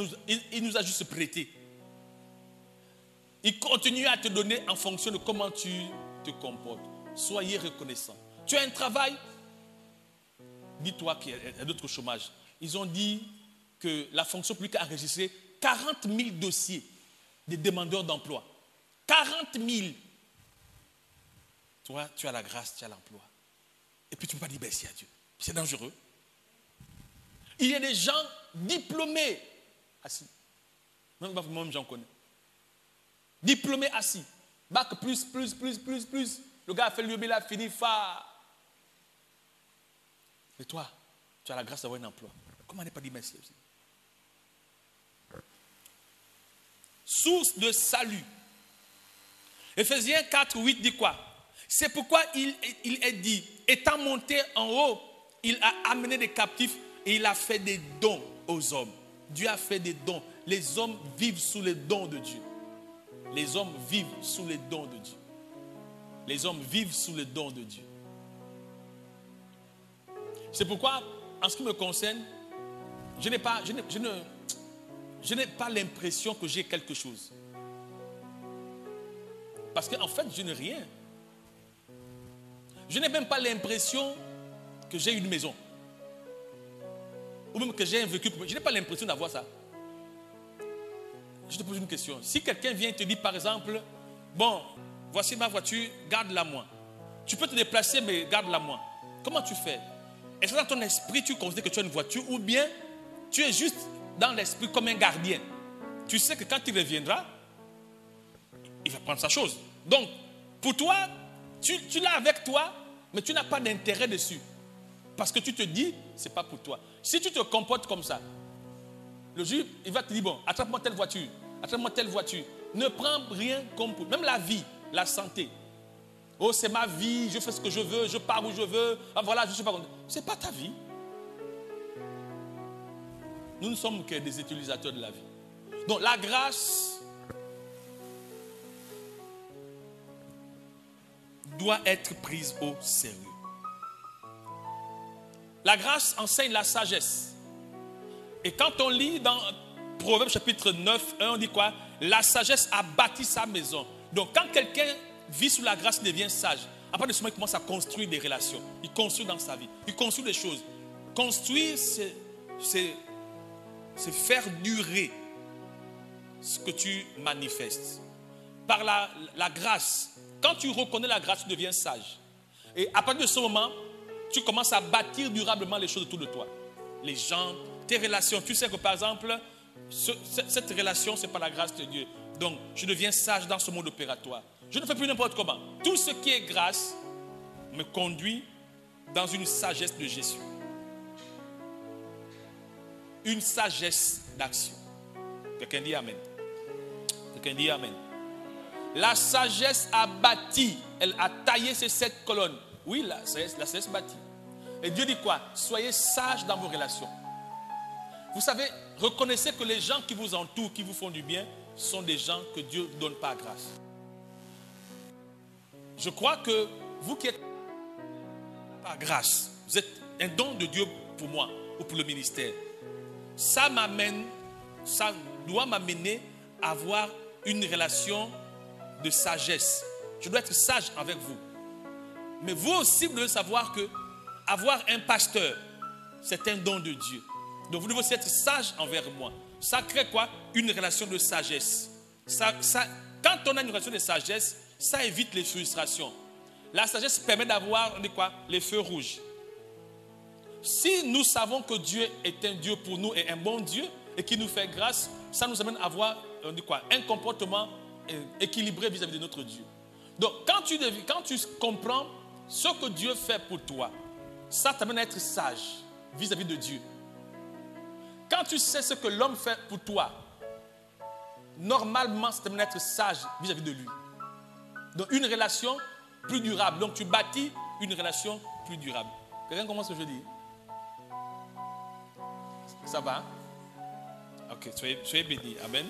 Speaker 1: il nous a juste prêté. Il continue à te donner en fonction de comment tu te comportes. Soyez reconnaissants. Tu as un travail, dis-toi qu'il y a d'autres chômages. Ils ont dit que la fonction publique a enregistré 40 000 dossiers des demandeurs d'emploi. 40 000. Toi, tu as la grâce, tu as l'emploi. Et puis tu ne peux pas dire merci à Dieu. C'est dangereux. Il y a des gens diplômés assis. Même j'en connais. Diplômé assis. Bac plus. Le gars a fait l'UB, il a fini phare. Et toi, tu as la grâce d'avoir un emploi. Comment n'est pas dit merci aussi? Source de salut. Ephésiens 4:8 dit quoi? C'est pourquoi il est dit, étant monté en haut, il a amené des captifs et il a fait des dons aux hommes. Dieu a fait des dons. Les hommes vivent sous les dons de Dieu. Les hommes vivent sous les dons de Dieu. Les hommes vivent sous les dons de Dieu. C'est pourquoi, en ce qui me concerne, je n'ai pas l'impression que j'ai quelque chose. Parce qu'en fait, je n'ai rien. Je n'ai même pas l'impression que j'ai une maison. Ou même que j'ai un véhicule. Je n'ai pas l'impression d'avoir ça. Je te pose une question. Si quelqu'un vient et te dit, par exemple, bon, voici ma voiture, garde-la moi. Tu peux te déplacer, mais garde-la moi. Comment tu fais? Est-ce que dans ton esprit, tu considères que tu as une voiture ou bien tu es juste dans l'esprit comme un gardien? Tu sais que quand il reviendra, il va prendre sa chose. Donc, pour toi, tu l'as avec toi, mais tu n'as pas d'intérêt dessus. Parce que tu te dis, ce n'est pas pour toi. Si tu te comportes comme ça, le juge, il va te dire, bon, attrape-moi telle voiture, attrape-moi telle voiture. Ne prends rien comme pour... Même la vie, la santé. Oh, c'est ma vie, je fais ce que je veux, je pars où je veux. Ah, voilà, je ne suis pas content. Ce n'est pas ta vie. Nous ne sommes que des utilisateurs de la vie. Donc, la grâce doit être prise au sérieux. La grâce enseigne la sagesse. Et quand on lit dans Proverbes chapitre 9, 1, on dit quoi? La sagesse a bâti sa maison. Donc quand quelqu'un vit sous la grâce, il devient sage. À partir de ce moment, il commence à construire des relations. Il construit dans sa vie. Il construit des choses. Construire, c'est faire durer ce que tu manifestes. Par la grâce, quand tu reconnais la grâce, tu deviens sage. Et à partir de ce moment, tu commences à bâtir durablement les choses autour de toi. Les gens, tes relations. Tu sais que par exemple, cette relation, ce n'est pas la grâce de Dieu. Donc, je deviens sage dans ce monde opératoire. Je ne fais plus n'importe comment. Tout ce qui est grâce me conduit dans une sagesse de gestion. Une sagesse d'action. Quelqu'un dit Amen. Quelqu'un dit Amen. La sagesse a bâti, elle a taillé ces 7 colonnes. Oui, la sagesse bâtit. Et Dieu dit quoi? Soyez sages dans vos relations. Vous savez, reconnaissez que les gens qui vous entourent, qui vous font du bien, sont des gens que Dieu ne donne pas grâce. Je crois que vous qui êtes par grâce, vous êtes un don de Dieu pour moi ou pour le ministère. Ça doit m'amener à avoir une relation de sagesse. Je dois être sage avec vous. Mais vous aussi, vous devez savoir que avoir un pasteur, c'est un don de Dieu. Donc vous devez aussi être sage envers moi. Ça crée quoi? Une relation de sagesse. Quand on a une relation de sagesse, ça évite les frustrations. La sagesse permet d'avoir, on dit quoi? Les feux rouges. Si nous savons que Dieu est un Dieu pour nous et un bon Dieu et qui nous fait grâce, ça nous amène à avoir, on dit quoi? Un comportement équilibré vis-à-vis de notre Dieu. Donc quand tu comprends ce que Dieu fait pour toi, ça t'amène à être sage vis-à-vis de Dieu. Quand tu sais ce que l'homme fait pour toi, normalement, ça t'amène à être sage vis-à-vis de lui. Donc une relation plus durable. Donc tu bâtis une relation plus durable. Quelqu'un comprend ce que je dis? Ça va? Ok, soyez bénis. Amen.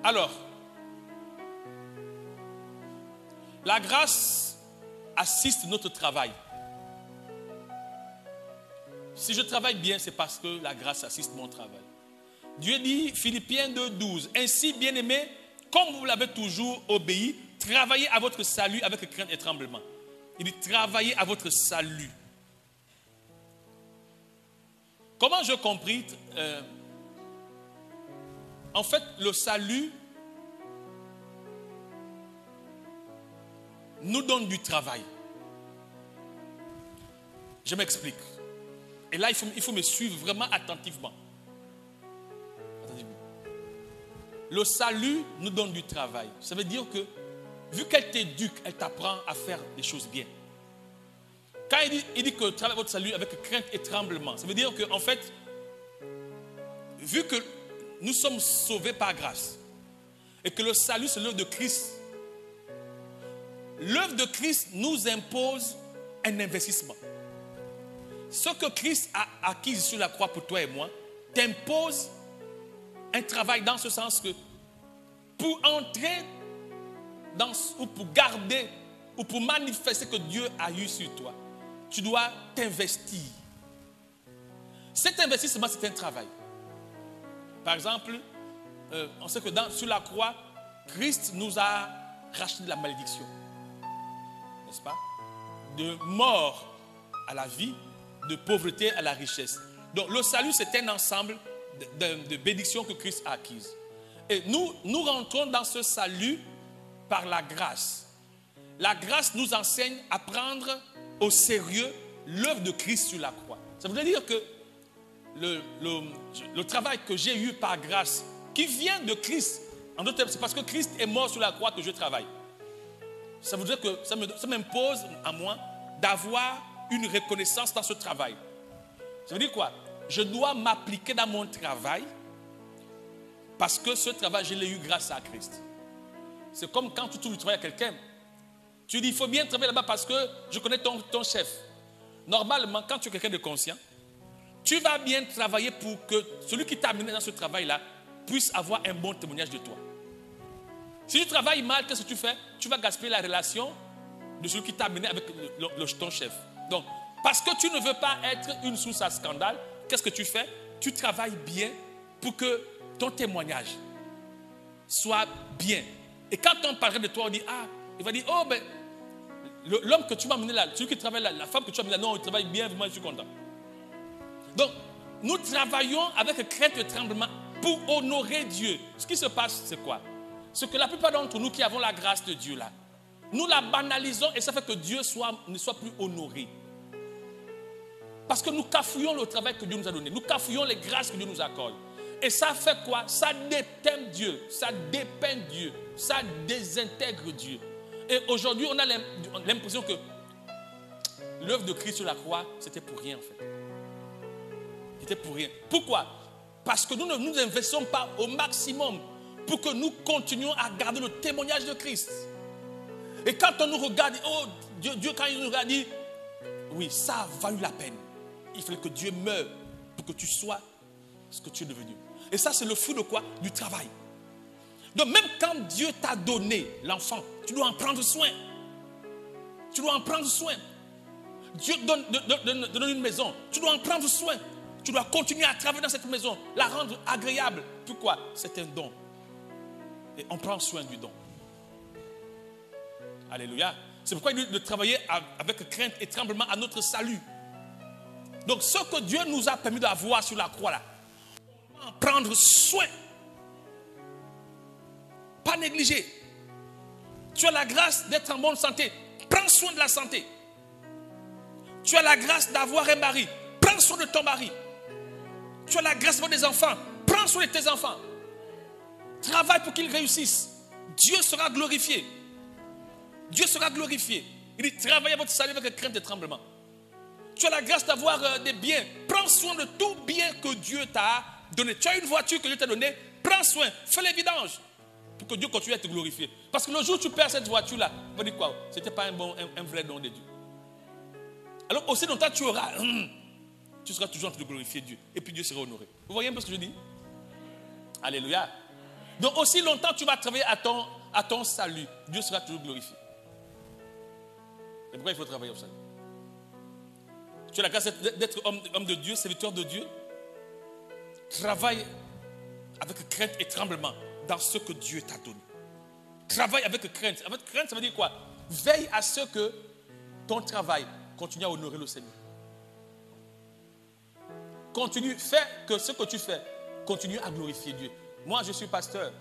Speaker 1: Alors, la grâce assiste notre travail. Si je travaille bien, c'est parce que la grâce assiste mon travail. Dieu dit, Philippiens 2:12, ainsi, bien-aimés, comme vous l'avez toujours obéi, travaillez à votre salut avec crainte et tremblement. Il dit, travaillez à votre salut. Comment j'ai compris? En fait, le salut nous donne du travail. Je m'explique. Et là, il faut me suivre vraiment attentivement. Le salut nous donne du travail. Ça veut dire que, vu qu'elle t'éduque, elle t'apprend à faire les choses bien. Quand il dit que travaille votre salut avec crainte et tremblement, ça veut dire que, en fait, vu que nous sommes sauvés par grâce, et que le salut, c'est l'œuvre de Christ, l'œuvre de Christ nous impose un investissement. Ce que Christ a acquis sur la croix pour toi et moi t'impose un travail dans ce sens que pour entrer dans, ou pour garder ou pour manifester que Dieu a eu sur toi, tu dois t'investir. Cet investissement, c'est un travail. Par exemple, on sait que sur la croix, Christ nous a racheté de la malédiction. N'est-ce pas? De mort à la vie, de pauvreté à la richesse. Donc le salut, c'est un ensemble de bénédictions que Christ a acquises. Et nous rentrons dans ce salut par la grâce. La grâce nous enseigne à prendre au sérieux l'œuvre de Christ sur la croix. Ça veut dire que le travail que j'ai eu par grâce, qui vient de Christ, en d'autres termes, c'est parce que Christ est mort sur la croix que je travaille. Ça veut dire que ça m'impose à moi d'avoir une reconnaissance dans ce travail. Ça veut dire quoi? Je dois m'appliquer dans mon travail parce que ce travail, je l'ai eu grâce à Christ. C'est comme quand tu trouves du travail à quelqu'un. Tu dis, il faut bien travailler là-bas parce que je connais ton chef. Normalement, quand tu es quelqu'un de conscient, tu vas bien travailler pour que celui qui t'a amené dans ce travail-là puisse avoir un bon témoignage de toi. Si tu travailles mal, qu'est-ce que tu fais? Tu vas gaspiller la relation de celui qui t'a amené avec ton chef. Donc, parce que tu ne veux pas être une source à scandale, qu'est-ce que tu fais? Tu travailles bien pour que ton témoignage soit bien. Et quand on parlerait de toi, on dit, il va dire, oh ben, l'homme que tu m'as amené là, celui qui travaille là, la femme que tu as amené là, non, il travaille bien, vraiment, je suis content. Donc, nous travaillons avec crainte et tremblement pour honorer Dieu. Ce qui se passe, c'est quoi? C'est que la plupart d'entre nous qui avons la grâce de Dieu là, nous la banalisons et ça fait que Dieu ne soit plus honoré. Parce que nous cafouillons le travail que Dieu nous a donné. Nous cafouillons les grâces que Dieu nous accorde. Et ça fait quoi? Ça dépeint Dieu. Ça dépeint Dieu. Ça désintègre Dieu. Et aujourd'hui, on a l'impression que l'œuvre de Christ sur la croix, c'était pour rien en fait. C'était pour rien. Pourquoi? Parce que nous ne nous investissons pas au maximum pour que nous continuions à garder le témoignage de Christ. Et quand on nous regarde, oh Dieu quand il nous regarde, dit, oui, ça a valu la peine. Il fallait que Dieu meure pour que tu sois ce que tu es devenu. Et ça, c'est le fruit de quoi? Du travail. Donc même quand Dieu t'a donné l'enfant, tu dois en prendre soin. Tu dois en prendre soin. Dieu donne une maison, tu dois en prendre soin. Tu dois continuer à travailler dans cette maison, la rendre agréable. Pourquoi? C'est un don. Et on prend soin du don. Alléluia. C'est pourquoi il dit de travailler avec crainte et tremblement à notre salut. Donc ce que Dieu nous a permis d'avoir sur la croix là, on doit en prendre soin. Pas négliger. Tu as la grâce d'être en bonne santé. Prends soin de la santé. Tu as la grâce d'avoir un mari. Prends soin de ton mari. Tu as la grâce d'avoir des enfants. Prends soin de tes enfants. Travaille pour qu'ils réussissent. Dieu sera glorifié. Dieu sera glorifié. Il dit, travaillez votre salut avec crainte et tremblement. Tu as la grâce d'avoir des biens. Prends soin de tout bien que Dieu t'a donné. Tu as une voiture que Dieu t'a donnée. Prends soin. Fais les vidanges. Pour que Dieu continue à te glorifier. Parce que le jour où tu perds cette voiture-là, on va dire quoi? Ce n'était pas un vrai don de Dieu. Alors aussi longtemps tu auras, tu seras toujours en train de glorifier Dieu. Et puis Dieu sera honoré. Vous voyez un peu ce que je dis? Alléluia. Donc aussi longtemps tu vas travailler à ton salut, Dieu sera toujours glorifié. C'est pourquoi il faut travailler au salut. Tu as la grâce d'être homme de Dieu, serviteur de Dieu. Travaille avec crainte et tremblement dans ce que Dieu t'a donné. Travaille avec crainte. Avec crainte, ça veut dire quoi? Veille à ce que ton travail continue à honorer le Seigneur. Continue, fais que ce que tu fais continue à glorifier Dieu. Moi, je suis pasteur.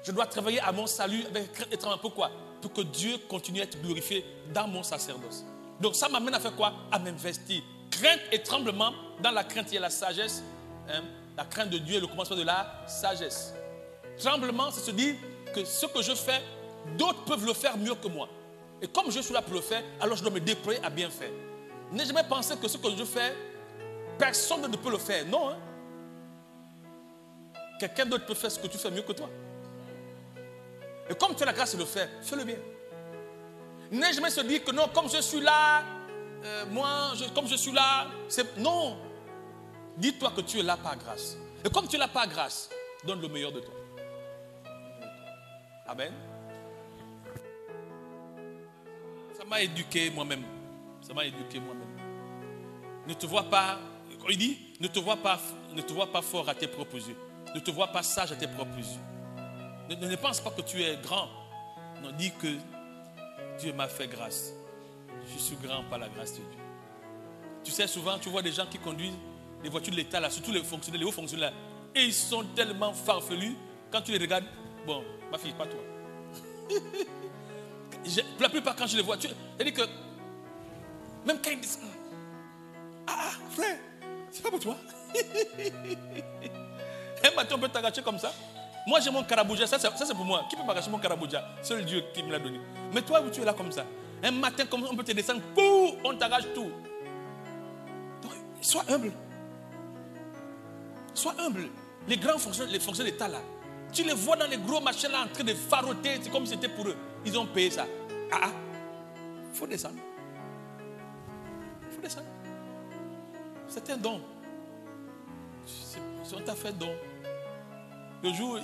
Speaker 1: Je dois travailler à mon salut avec crainte et tremblement. Pourquoi? Pour que Dieu continue à être glorifié dans mon sacerdoce. Donc ça m'amène à faire quoi? À m'investir. Crainte et tremblement. Dans la crainte, il y a la sagesse. La crainte de Dieu est le commencement de la sagesse. Tremblement, c'est se dire que ce que je fais, d'autres peuvent le faire mieux que moi. Et comme je suis là pour le faire, alors je dois me déployer à bien faire. N'ai jamais pensé que ce que je fais, personne ne peut le faire. Non. Quelqu'un d'autre peut faire ce que tu fais mieux que toi. Et comme tu as la grâce de le faire, fais-le bien. N'ai jamais se dire que non, comme je suis là, comme je suis là, non. Dis-toi que tu es là par grâce. Et comme tu es là par grâce, donne le meilleur de toi. Amen. Ça m'a éduqué moi-même. Ça m'a éduqué moi-même. Ne te vois pas, il dit, ne te vois pas fort à tes propres yeux. Ne te vois pas sage à tes propres yeux. Ne pense pas que tu es grand. Non, dis que Dieu m'a fait grâce. Je suis grand par la grâce de Dieu. Tu sais, souvent, tu vois des gens qui conduisent les voitures de l'État, là, surtout les fonctionnaires, les hauts fonctionnaires, et ils sont tellement farfelus, quand tu les regardes, bon, ma fille, pas toi. Pour la plupart, quand je les vois, c'est-à-dire que, même quand ils disent, frère, c'est pas pour toi. Un matin, on peut t'arracher comme ça. Moi, j'ai mon carabouja, ça c'est pour moi. Qui peut m'arracher mon carabouja? Seul Dieu qui me l'a donné. Mais toi, où tu es là comme ça, un matin, comme on peut te descendre, on t'arrache tout. Donc, sois humble. Sois humble. Les grands fonctionnaires, les fonctionnaires d'État là, tu les vois dans les gros machins là en train de faroter, c'est comme si c'était pour eux. Ils ont payé ça. Il faut descendre. Il faut descendre. C'est un don. On t'a fait don. Le jour,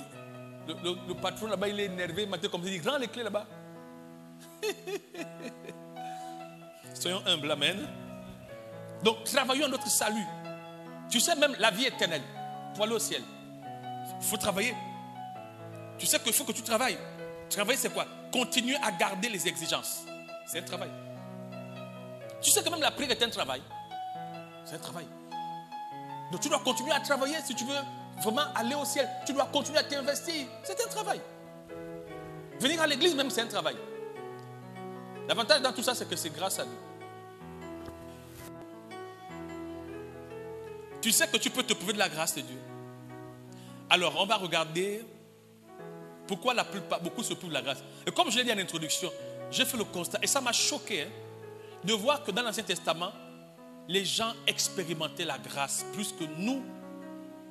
Speaker 1: le patron là-bas, il est énervé, il m'a dit comme ça, il dit, rends les clés là-bas. Soyons humbles, amen. Donc, travaillons à notre salut. Tu sais, même la vie éternelle, pour aller au ciel, il faut travailler. Tu sais qu'il faut que tu travailles. Travailler, c'est quoi? Continuer à garder les exigences. C'est un travail. Tu sais que même la prière est un travail. C'est un travail. Donc, tu dois continuer à travailler si tu veux vraiment aller au ciel. Tu dois continuer à t'investir. C'est un travail. Venir à l'église, même, c'est un travail. L'avantage dans tout ça, c'est que c'est grâce à Dieu. Tu sais que tu peux te prouver de la grâce de Dieu. Alors, on va regarder pourquoi beaucoup se prouvent de la grâce. Et comme je l'ai dit en introduction, j'ai fait le constat, et ça m'a choqué. de voir que dans l'Ancien Testament, les gens expérimentaient la grâce plus que nous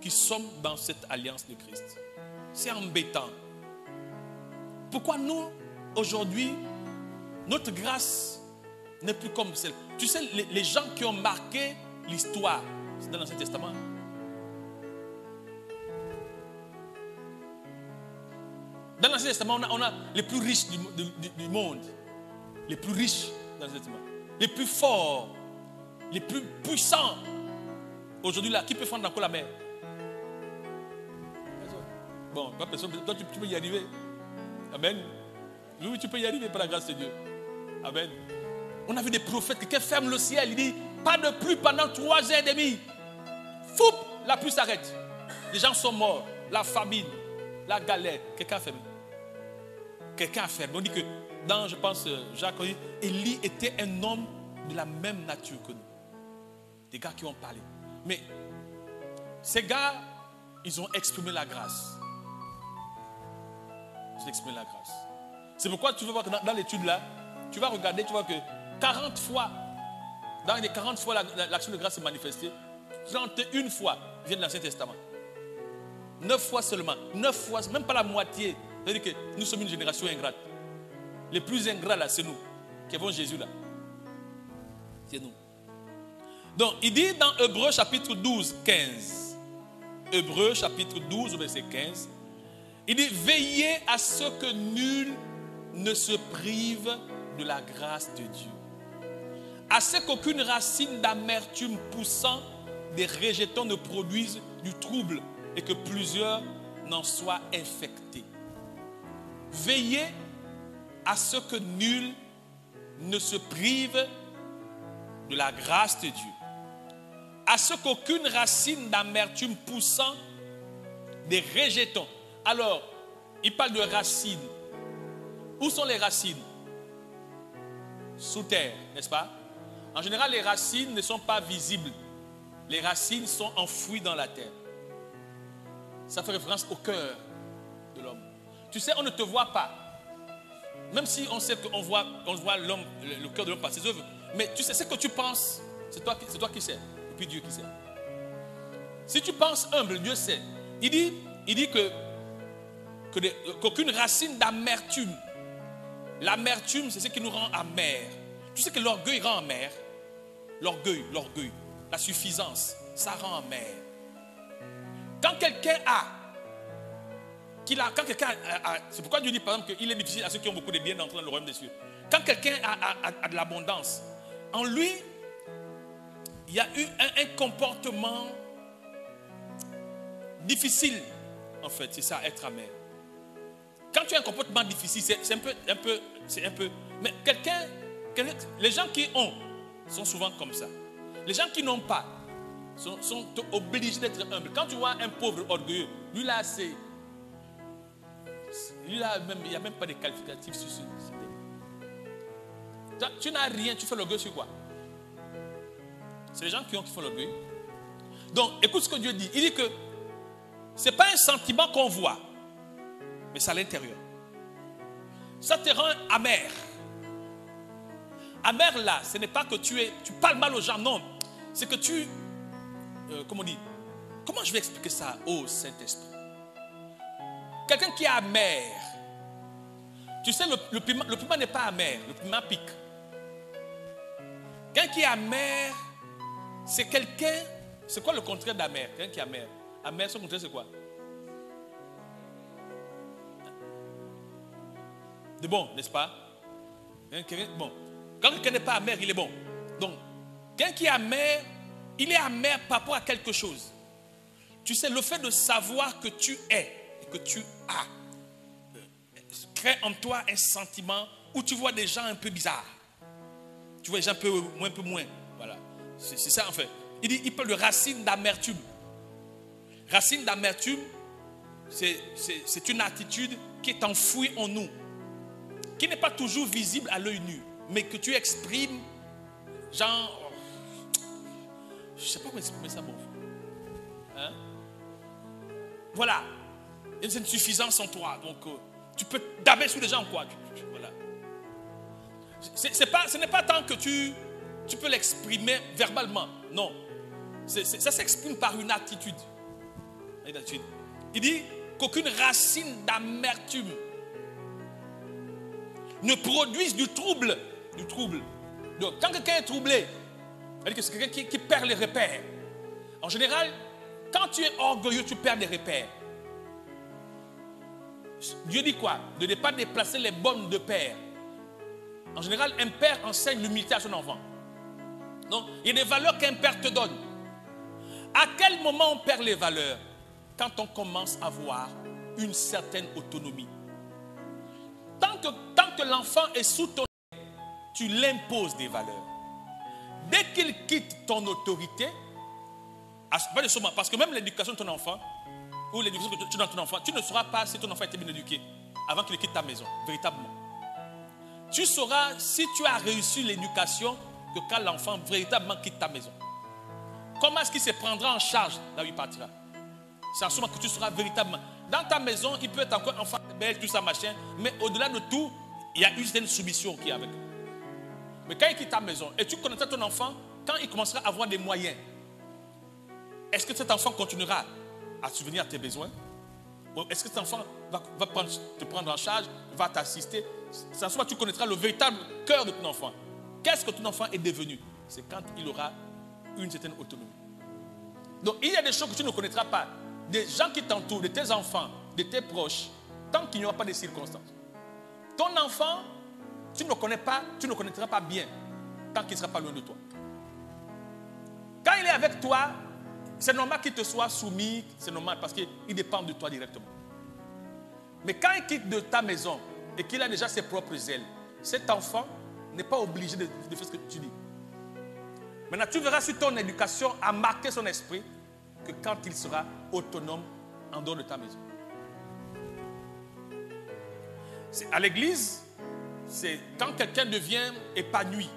Speaker 1: qui sommes dans cette alliance de Christ. C'est embêtant. Pourquoi nous, aujourd'hui, notre grâce n'est plus comme celle. Tu sais, les gens qui ont marqué l'histoire, c'est dans l'Ancien Testament. Dans l'Ancien Testament, on a les plus riches du monde. Les plus riches dans l'Ancien Testament. Les plus forts. Les plus puissants. Aujourd'hui, là, qui peut fendre encore la mer? Bon, pas personne. Toi, tu peux y arriver. Amen. Oui, tu peux y arriver par la grâce de Dieu. Amen. On a vu des prophètes, quelqu'un ferme le ciel, il dit, pas de pluie pendant 3 heures et demie. Foup, la pluie s'arrête. Les gens sont morts. La famine, la galère. Quelqu'un a fermé. Quelqu'un a fermé. On dit que dans, je pense, Jacques, Élie était un homme de la même nature que nous. Des gars qui ont parlé. Mais ces gars, ils ont exprimé la grâce. Ils ont exprimé la grâce. C'est pourquoi tu vas voir que dans l'étude là, tu vas regarder, tu vois que 40 fois, dans les 40 fois l'action de grâce est manifestée, 31 fois vient de l'Ancien Testament. 9 fois seulement. 9 fois, même pas la moitié. C'est-à-dire que nous sommes une génération ingrate. Les plus ingrats là, c'est nous. Qui avons Jésus là. C'est nous. Donc, il dit dans Hébreux chapitre 12, 15. Hébreux chapitre 12, verset 15. Il dit, veillez à ce que nul ne se prive de la grâce de Dieu. À ce qu'aucune racine d'amertume poussant des rejetons ne produise du trouble et que plusieurs n'en soient infectés. Veillez à ce que nul ne se prive de la grâce de Dieu. À ce qu'aucune racine d'amertume poussant des rejetons. Alors, il parle de racines. Où sont les racines? Sous terre, n'est-ce pas? En général, les racines ne sont pas visibles. Les racines sont enfouies dans la terre. Ça fait référence au cœur de l'homme. Tu sais, on ne te voit pas. Même si on sait qu'on voit l'homme, le cœur de l'homme par ses œuvres. Mais tu sais, ce que tu penses, c'est toi qui sais. Et puis Dieu qui sait. Si tu penses humble, Dieu sait. Il dit qu'aucune racine d'amertume. L'amertume, c'est ce qui nous rend amers. Tu sais que l'orgueil rend amer. L'orgueil, la suffisance, ça rend amer. Quand quelqu'un a, c'est pourquoi Dieu dit par exemple qu'il est difficile à ceux qui ont beaucoup de biens d'entrer dans le royaume des cieux. Quand quelqu'un a de l'abondance, en lui, il y a eu un comportement difficile, en fait, c'est ça, être amer. Quand tu as un comportement difficile, c'est un peu, mais les gens qui ont sont souvent comme ça. Les gens qui n'ont pas sont obligés d'être humbles. Quand tu vois un pauvre orgueilleux, lui là, il n'y a même pas de qualificatifs sur ce. Tu n'as rien, tu fais l'orgueil sur quoi? C'est les gens qui font l'orgueil. Donc, écoute ce que Dieu dit. Il dit que ce n'est pas un sentiment qu'on voit, mais c'est à l'intérieur. Ça te rend amer. Amer là, ce n'est pas que tu parles mal aux gens, non. C'est que comment je vais expliquer ça au Saint-Esprit? Quelqu'un qui est amer, tu sais, le piment n'est pas amer, le piment pique. Quelqu'un qui est amer, c'est quelqu'un, c'est quoi le contraire d'amer? Quelqu'un qui est amer. Amer, son contraire c'est quoi? De bon, n'est-ce pas? Bon. Quand quelqu'un n'est pas amer, il est bon. Donc, quelqu'un qui est amer, il est amer par rapport à quelque chose. Tu sais, le fait de savoir que tu es et que tu as crée en toi un sentiment où tu vois des gens un peu bizarres. Tu vois des gens un peu moins. Voilà. C'est ça en fait. Il parle de racine d'amertume. Racine d'amertume, c'est une attitude qui est enfouie en nous, qui n'est pas toujours visible à l'œil nu, mais que tu exprimes, genre, je ne sais pas comment exprimer ça, bon. Hein? Voilà. Il y a une suffisance en toi, donc tu peux daber sur les gens, quoi. Voilà. Ce n'est pas tant que tu tu peux l'exprimer verbalement. Non. Ça s'exprime par une attitude. Il dit qu'aucune racine d'amertume ne produise du trouble. Donc, quand quelqu'un est troublé, c'est-à-dire que c'est quelqu'un qui perd les repères. En général, quand tu es orgueilleux, tu perds des repères. Dieu dit quoi? De ne pas déplacer les bonnes de père. En général, un père enseigne l'humilité à son enfant. Donc, il y a des valeurs qu'un père te donne. À quel moment on perd les valeurs? Quand on commence à avoir une certaine autonomie. Tant que l'enfant est sous ton, tu l'imposes des valeurs. Dès qu'il quitte ton autorité, parce que même l'éducation de ton enfant, ou l'éducation que tu donnes à ton enfant, tu ne sauras pas si ton enfant a été bien éduqué avant qu'il quitte ta maison, véritablement. Tu sauras si tu as réussi l'éducation que quand l'enfant véritablement quitte ta maison. Comment est-ce qu'il se prendra en charge là où il partira? C'est en ce moment que tu sauras véritablement. Dans ta maison, il peut être encore enfant belle, tout ça, machin, mais au-delà de tout, il y a une soumission qui est avec. Mais quand il quitte ta maison et tu connaîtras ton enfant, quand il commencera à avoir des moyens, est-ce que cet enfant continuera à subvenir à tes besoins? Ou est-ce que cet enfant va te prendre en charge, va t'assister? C'est en ce moment que tu connaîtras le véritable cœur de ton enfant. Qu'est-ce que ton enfant est devenu? C'est quand il aura une certaine autonomie. Donc il y a des choses que tu ne connaîtras pas. Des gens qui t'entourent, de tes enfants, de tes proches, tant qu'il n'y aura pas de circonstances. Ton enfant, tu ne le connais pas, tu ne le connaîtras pas bien tant qu'il ne sera pas loin de toi. Quand il est avec toi, c'est normal qu'il te soit soumis, c'est normal parce qu'il dépend de toi directement. Mais quand il quitte de ta maison et qu'il a déjà ses propres ailes, cet enfant n'est pas obligé de faire ce que tu dis. Maintenant, tu verras si ton éducation a marqué son esprit que quand il sera autonome en dehors de ta maison. À l'église, c'est quand quelqu'un devient épanoui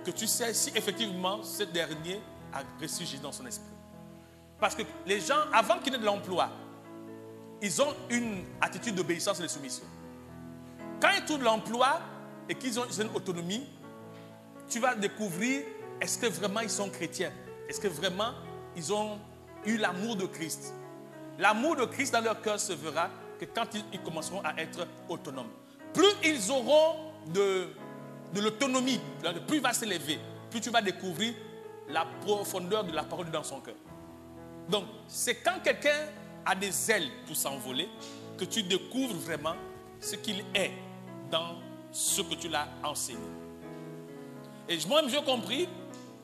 Speaker 1: que tu sais si effectivement ce dernier a ressurgi dans son esprit. Parce que les gens, avant qu'ils n'aient de l'emploi, ils ont une attitude d'obéissance et de soumission. Quand ils trouvent l'emploi et qu'ils ont une autonomie, tu vas découvrir est-ce que vraiment ils sont chrétiens? Est-ce que vraiment ils ont eu l'amour de Christ? L'amour de Christ dans leur cœur se verra que quand ils commenceront à être autonomes. Plus ils auront de l'autonomie, plus il va s'élever, plus tu vas découvrir la profondeur de la parole dans son cœur. Donc, c'est quand quelqu'un a des ailes pour s'envoler que tu découvres vraiment ce qu'il est dans ce que tu l'as enseigné. Et moi, j'ai compris,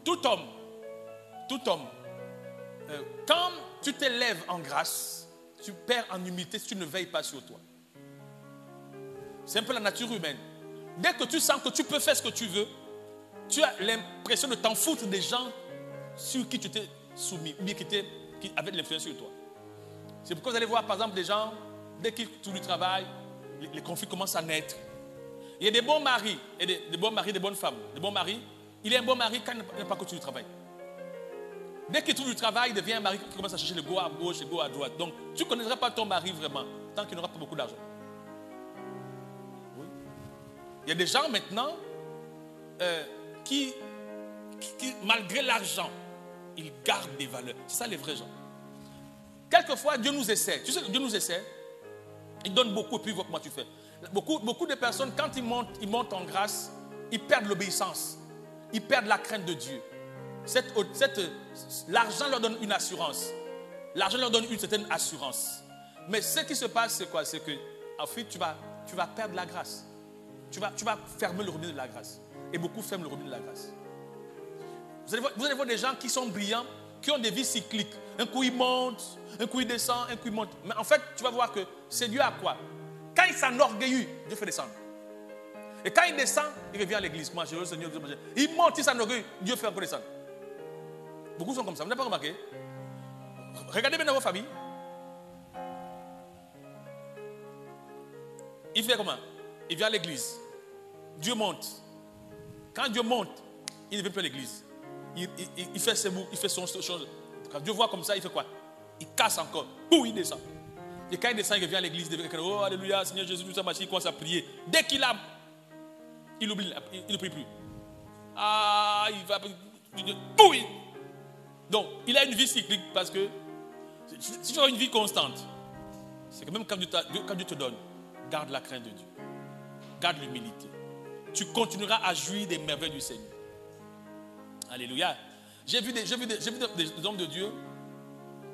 Speaker 1: tout homme, quand tu t'élèves en grâce, tu perds en humilité si tu ne veilles pas sur toi. C'est un peu la nature humaine. Dès que tu sens que tu peux faire ce que tu veux, tu as l'impression de t'en foutre des gens sur qui tu t'es soumis, ou bien qui avaient de l'influence sur toi. C'est pourquoi vous allez voir, par exemple, des gens, dès qu'ils trouvent du travail, les conflits commencent à naître. Il y a des bons maris, et des bons maris, des bonnes femmes. Des bons maris, il est un bon mari quand il n'a pas continué du travail. Dès qu'il trouve du travail, il devient un mari qui commence à chercher le go à gauche, le go à droite. Donc, tu ne connaîtras pas ton mari vraiment, tant qu'il n'aura pas beaucoup d'argent. Oui. Il y a des gens maintenant qui, malgré l'argent, ils gardent des valeurs. C'est ça les vrais gens. Quelquefois, Dieu nous essaie. Tu sais, Dieu nous essaie. Il donne beaucoup et puis voit comment tu fais. Beaucoup de personnes, quand ils montent en grâce, ils perdent l'obéissance. Ils perdent la crainte de Dieu. L'argent leur donne une assurance. L'argent leur donne une certaine assurance. Mais ce qui se passe, c'est quoi? C'est que, en fait, tu vas perdre la grâce. Tu vas fermer le robinet de la grâce. Et beaucoup ferment le robinet de la grâce. Vous allez voir des gens qui sont brillants, qui ont des vies cycliques. Un coup, il monte, un coup, il descend, un coup, il monte. Mais en fait, tu vas voir que c'est Dieu à quoi? Quand il s'enorgueillit, Dieu fait descendre. Et quand il descend, il revient à l'église. Moi, je veux le Seigneur. Il monte, il s'enorgueille, Dieu fait encore descendre. Beaucoup sont comme ça. Vous n'avez pas remarqué? Regardez bien dans vos familles. Il fait comment? Il vient à l'église. Dieu monte. Quand Dieu monte, il ne vient plus à l'église. Il fait ses mots, il fait son chose. Quand Dieu voit comme ça, il fait quoi? Il casse encore. Boum, il descend. Et quand il descend, il revient à l'église. Il dit, oh, alléluia, Seigneur Jésus, tout ça, il commence à prier. Dès qu'il a, il oublie, il ne prie plus. Ah, il va... Oui. Donc, il a une vie cyclique parce que si tu as une vie constante, c'est que même quand Dieu te donne, garde la crainte de Dieu. Garde l'humilité. Tu continueras à jouir des merveilles du Seigneur. Alléluia. J'ai vu des hommes de Dieu,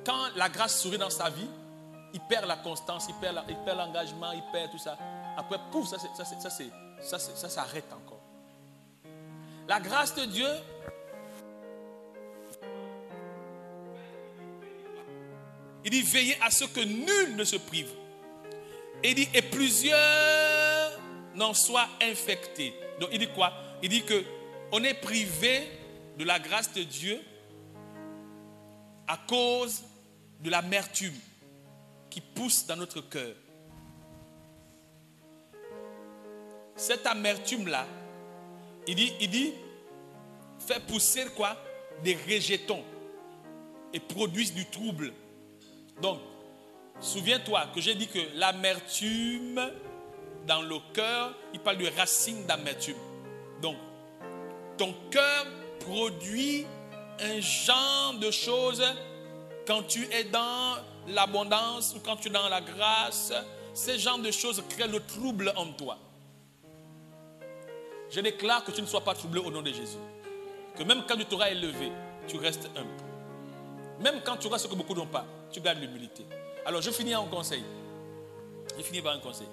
Speaker 1: quand la grâce sourit dans sa vie, il perd la constance, il perd l'engagement, il perd tout ça. Après, pouf, ça s'arrête encore. La grâce de Dieu, il dit veillez à ce que nul ne se prive. Et il dit et plusieurs n'en soient infectés. Donc il dit quoi? Il dit que on est privé de la grâce de Dieu à cause de l'amertume qui pousse dans notre cœur. Cette amertume-là, il dit, fait pousser quoi? Des rejetons et produisent du trouble. Donc, souviens-toi que j'ai dit que l'amertume dans le cœur, il parle de racine d'amertume. Donc, ton cœur produit un genre de choses quand tu es dans l'abondance ou quand tu es dans la grâce. Ces genres de choses créent le trouble en toi. Je déclare que tu ne sois pas troublé au nom de Jésus. Que même quand tu t'auras élevé, tu restes humble. Même quand tu auras ce que beaucoup n'ont pas, tu gardes l'humilité. Alors je finis en conseil. Je finis par un conseil.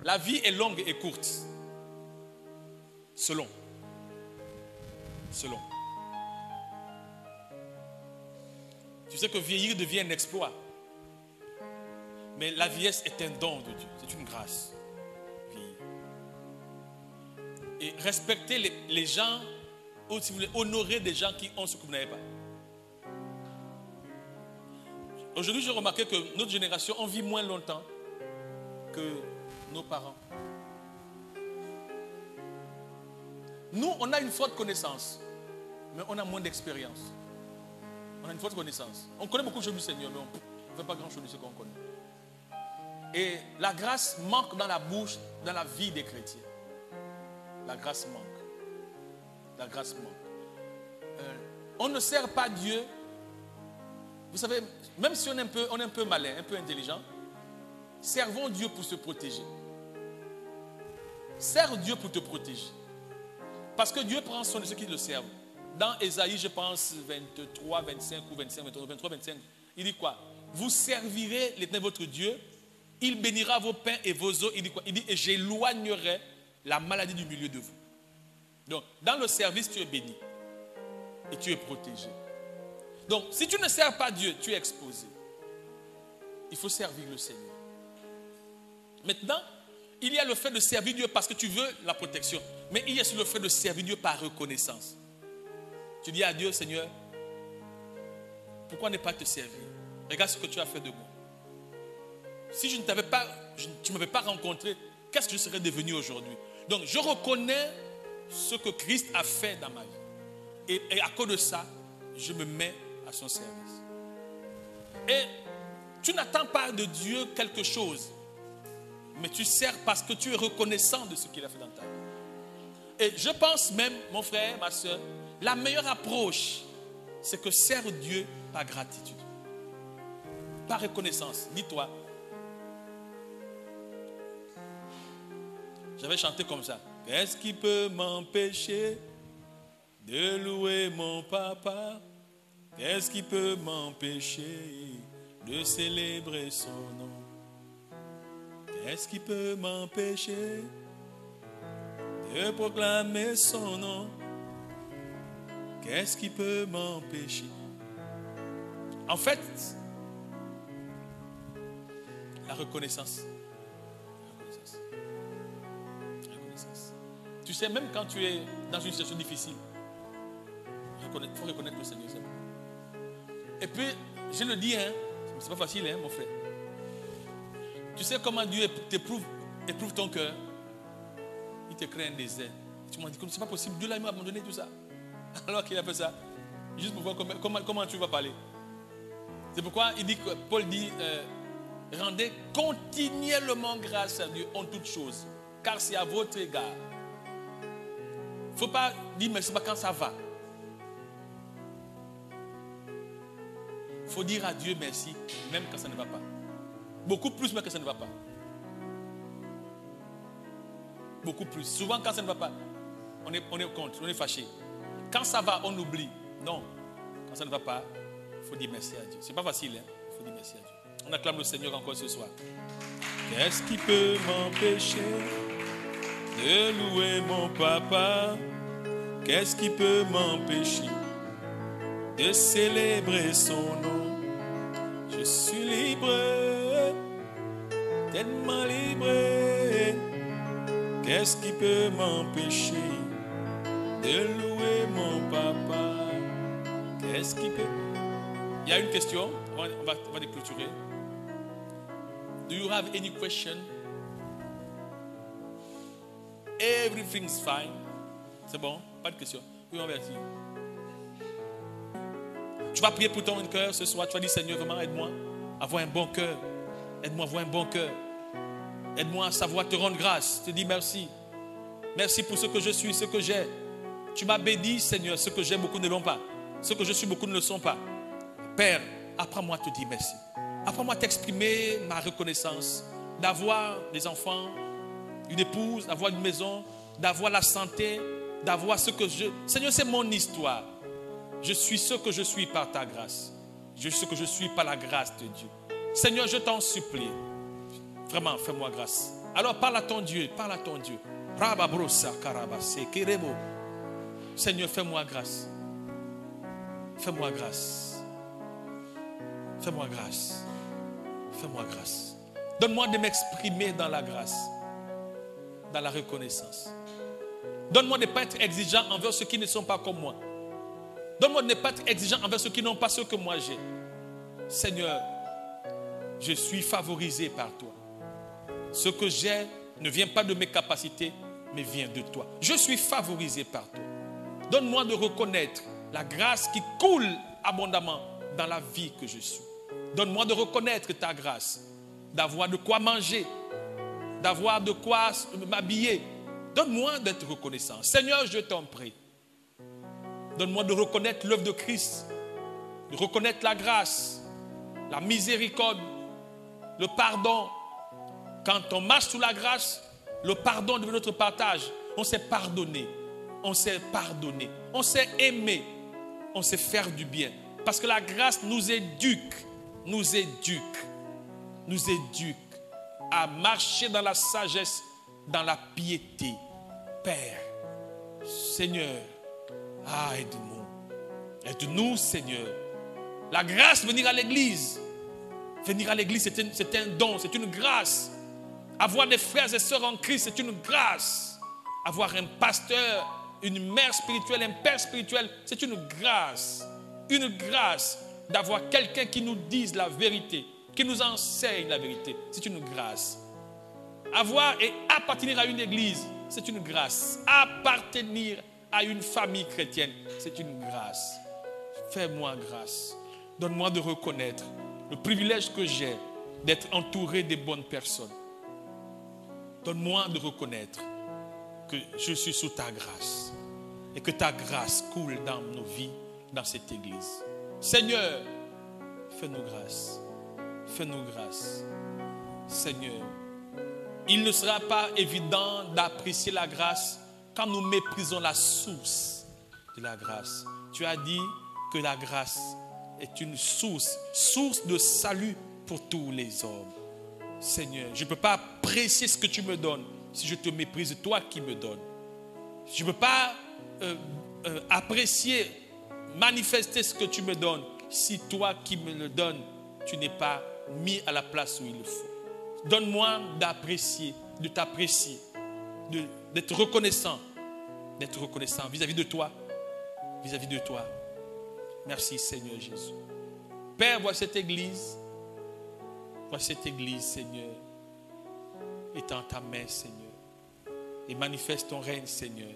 Speaker 1: La vie est longue et courte. Selon. Tu sais que vieillir devient un exploit. Mais la vieillesse est un don de Dieu. C'est une grâce. Vieillir. Et respecter les gens, ou si vous voulez, honorer des gens qui ont ce que vous n'avez pas. Aujourd'hui, j'ai remarqué que notre génération, on vit moins longtemps que nos parents. Nous, on a une forte connaissance, mais on a moins d'expérience. On a une forte connaissance. On connaît beaucoup de choses du Seigneur, mais on ne fait pas grand-chose de ce qu'on connaît. Et la grâce manque dans la bouche, dans la vie des chrétiens. La grâce manque. La grâce manque. On ne sert pas Dieu. Vous savez, même si on est un peu malin, un peu intelligent, servons Dieu pour se protéger. Sers Dieu pour te protéger. Parce que Dieu prend soin de ceux qui le servent. Dans Ésaïe, je pense 23, 25 ou 25, 23, 25, il dit quoi? Vous servirez l'Éternel votre Dieu, il bénira vos pains et vos eaux. Il dit quoi? Il dit et j'éloignerai la maladie du milieu de vous. Donc, dans le service, tu es béni et tu es protégé. Donc, si tu ne sers pas Dieu, tu es exposé. Il faut servir le Seigneur. Maintenant, il y a le fait de servir Dieu parce que tu veux la protection. Mais il y a aussi le fait de servir Dieu par reconnaissance. Tu dis à Dieu, Seigneur, pourquoi ne pas te servir? Regarde ce que tu as fait de moi. Si je ne t'avais pas, tu ne m'avais pas rencontré, qu'est-ce que je serais devenu aujourd'hui? Donc, je reconnais ce que Christ a fait dans ma vie. Et à cause de ça, je me mets à son service. Et tu n'attends pas de Dieu quelque chose, mais tu sers parce que tu es reconnaissant de ce qu'il a fait dans ta vie. Et je pense même, mon frère, ma soeur, la meilleure approche, c'est que sers Dieu par gratitude, par reconnaissance. Dis-toi, j'avais chanté comme ça. Qu'est-ce qui peut m'empêcher de louer mon papa? Qu'est-ce qui peut m'empêcher de célébrer son nom? Qu'est-ce qui peut m'empêcher de proclamer son nom? Qu'est-ce qui peut m'empêcher? En fait, la reconnaissance. La reconnaissance. Tu sais, même quand tu es dans une situation difficile, il faut reconnaître le Seigneur. Et puis, je le dis, hein, c'est pas facile, hein, mon frère. Tu sais comment Dieu éprouve ton cœur? Il te crée un désert. Tu m'as dit, c'est pas possible, Dieu m'a abandonné tout ça. Alors qu'il a fait ça, juste pour voir comment tu vas parler. C'est pourquoi Paul dit, rendez continuellement grâce à Dieu en toutes choses, car c'est à votre égard faut pas dire merci quand ça va. Il faut dire à Dieu merci, même quand ça ne va pas. Beaucoup plus même quand ça ne va pas. Beaucoup plus. Souvent quand ça ne va pas, on est contre, on est fâché. Quand ça va, on oublie. Non. Quand ça ne va pas, il faut dire merci à Dieu. C'est pas facile, hein? Il faut dire merci à Dieu. On acclame le Seigneur encore ce soir. Qu'est-ce qui peut m'empêcher de louer mon papa? Qu'est-ce qui peut m'empêcher de célébrer son nom? Je suis libre, tellement libre. Qu'est-ce qui peut m'empêcher de louer mon papa? Qu'est-ce qui peut... Il y a une question, on va déclôturer. Do you have any question? Everything's fine. C'est bon? Pas de question. Oui, on va dire. Tu vas prier pour ton cœur ce soir. Tu vas dire, Seigneur, vraiment aide-moi à avoir un bon cœur. Aide-moi à avoir un bon cœur. Aide-moi à savoir te rendre grâce. Te dire merci. Merci pour ce que je suis, ce que j'ai. Tu m'as béni, Seigneur. Ce que j'ai, beaucoup ne l'ont pas. Ce que je suis, beaucoup ne le sont pas. Père, apprends-moi à te dire merci. Apprends-moi à t'exprimer ma reconnaissance. D'avoir des enfants, une épouse, d'avoir une maison, d'avoir la santé, d'avoir ce que je... Seigneur, c'est mon histoire. Je suis ce que je suis par ta grâce. Je suis ce que je suis par la grâce de Dieu. Seigneur, je t'en supplie. Vraiment, fais-moi grâce. Alors parle à ton Dieu, parle à ton Dieu. Seigneur, fais-moi grâce. Fais-moi grâce. Fais-moi grâce. Fais-moi grâce. Donne-moi de m'exprimer dans la grâce, dans la reconnaissance. Donne-moi de ne pas être exigeant envers ceux qui ne sont pas comme moi. Donne-moi de ne pas être exigeant envers ceux qui n'ont pas ce que moi j'ai. Seigneur, je suis favorisé par toi. Ce que j'ai ne vient pas de mes capacités, mais vient de toi. Je suis favorisé par toi. Donne-moi de reconnaître la grâce qui coule abondamment dans la vie que je suis. Donne-moi de reconnaître ta grâce, d'avoir de quoi manger, d'avoir de quoi m'habiller. Donne-moi d'être reconnaissant. Seigneur, je t'en prie. Donne-moi de reconnaître l'œuvre de Christ, de reconnaître la grâce, la miséricorde, le pardon. Quand on marche sous la grâce, le pardon devient notre partage. On s'est pardonné, on s'est pardonné, on s'est aimé, on sait faire du bien. Parce que la grâce nous éduque à marcher dans la sagesse, dans la piété. Père, Seigneur, aide-nous. Aide-nous, Seigneur. La grâce, venir à l'église. Venir à l'église, c'est un don, c'est une grâce. Avoir des frères et sœurs en Christ, c'est une grâce. Avoir un pasteur, une mère spirituelle, un père spirituel, c'est une grâce. Une grâce d'avoir quelqu'un qui nous dise la vérité, qui nous enseigne la vérité. C'est une grâce. Avoir et appartenir à une église, c'est une grâce. Appartenir à une famille chrétienne, c'est une grâce. Fais-moi grâce. Donne-moi de reconnaître le privilège que j'ai d'être entouré de bonnes personnes. Donne-moi de reconnaître que je suis sous ta grâce et que ta grâce coule dans nos vies, dans cette église. Seigneur, fais-nous grâce. Fais-nous grâce. Seigneur, il ne sera pas évident d'apprécier la grâce quand nous méprisons la source de la grâce. Tu as dit que la grâce est une source de salut pour tous les hommes. Seigneur, je ne peux pas apprécier ce que tu me donnes si je te méprise, toi qui me donnes. Je ne peux pas apprécier, manifester ce que tu me donnes si toi qui me le donnes, tu n'es pas mis à la place où il le faut. Donne-moi d'apprécier, de t'apprécier, d'être reconnaissant vis-à-vis de toi, vis-à-vis de toi. Merci Seigneur Jésus. Père, vois cette église, Seigneur, étends ta main, Seigneur, et manifeste ton règne, Seigneur.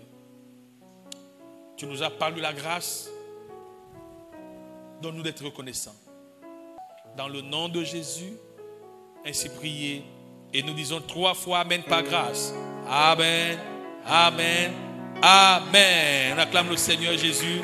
Speaker 1: Tu nous as parlé de la grâce, donne-nous d'être reconnaissants. Dans le nom de Jésus, ainsi prié, et nous disons 3 fois Amen par grâce. Amen, Amen, Amen. On acclame le Seigneur Jésus.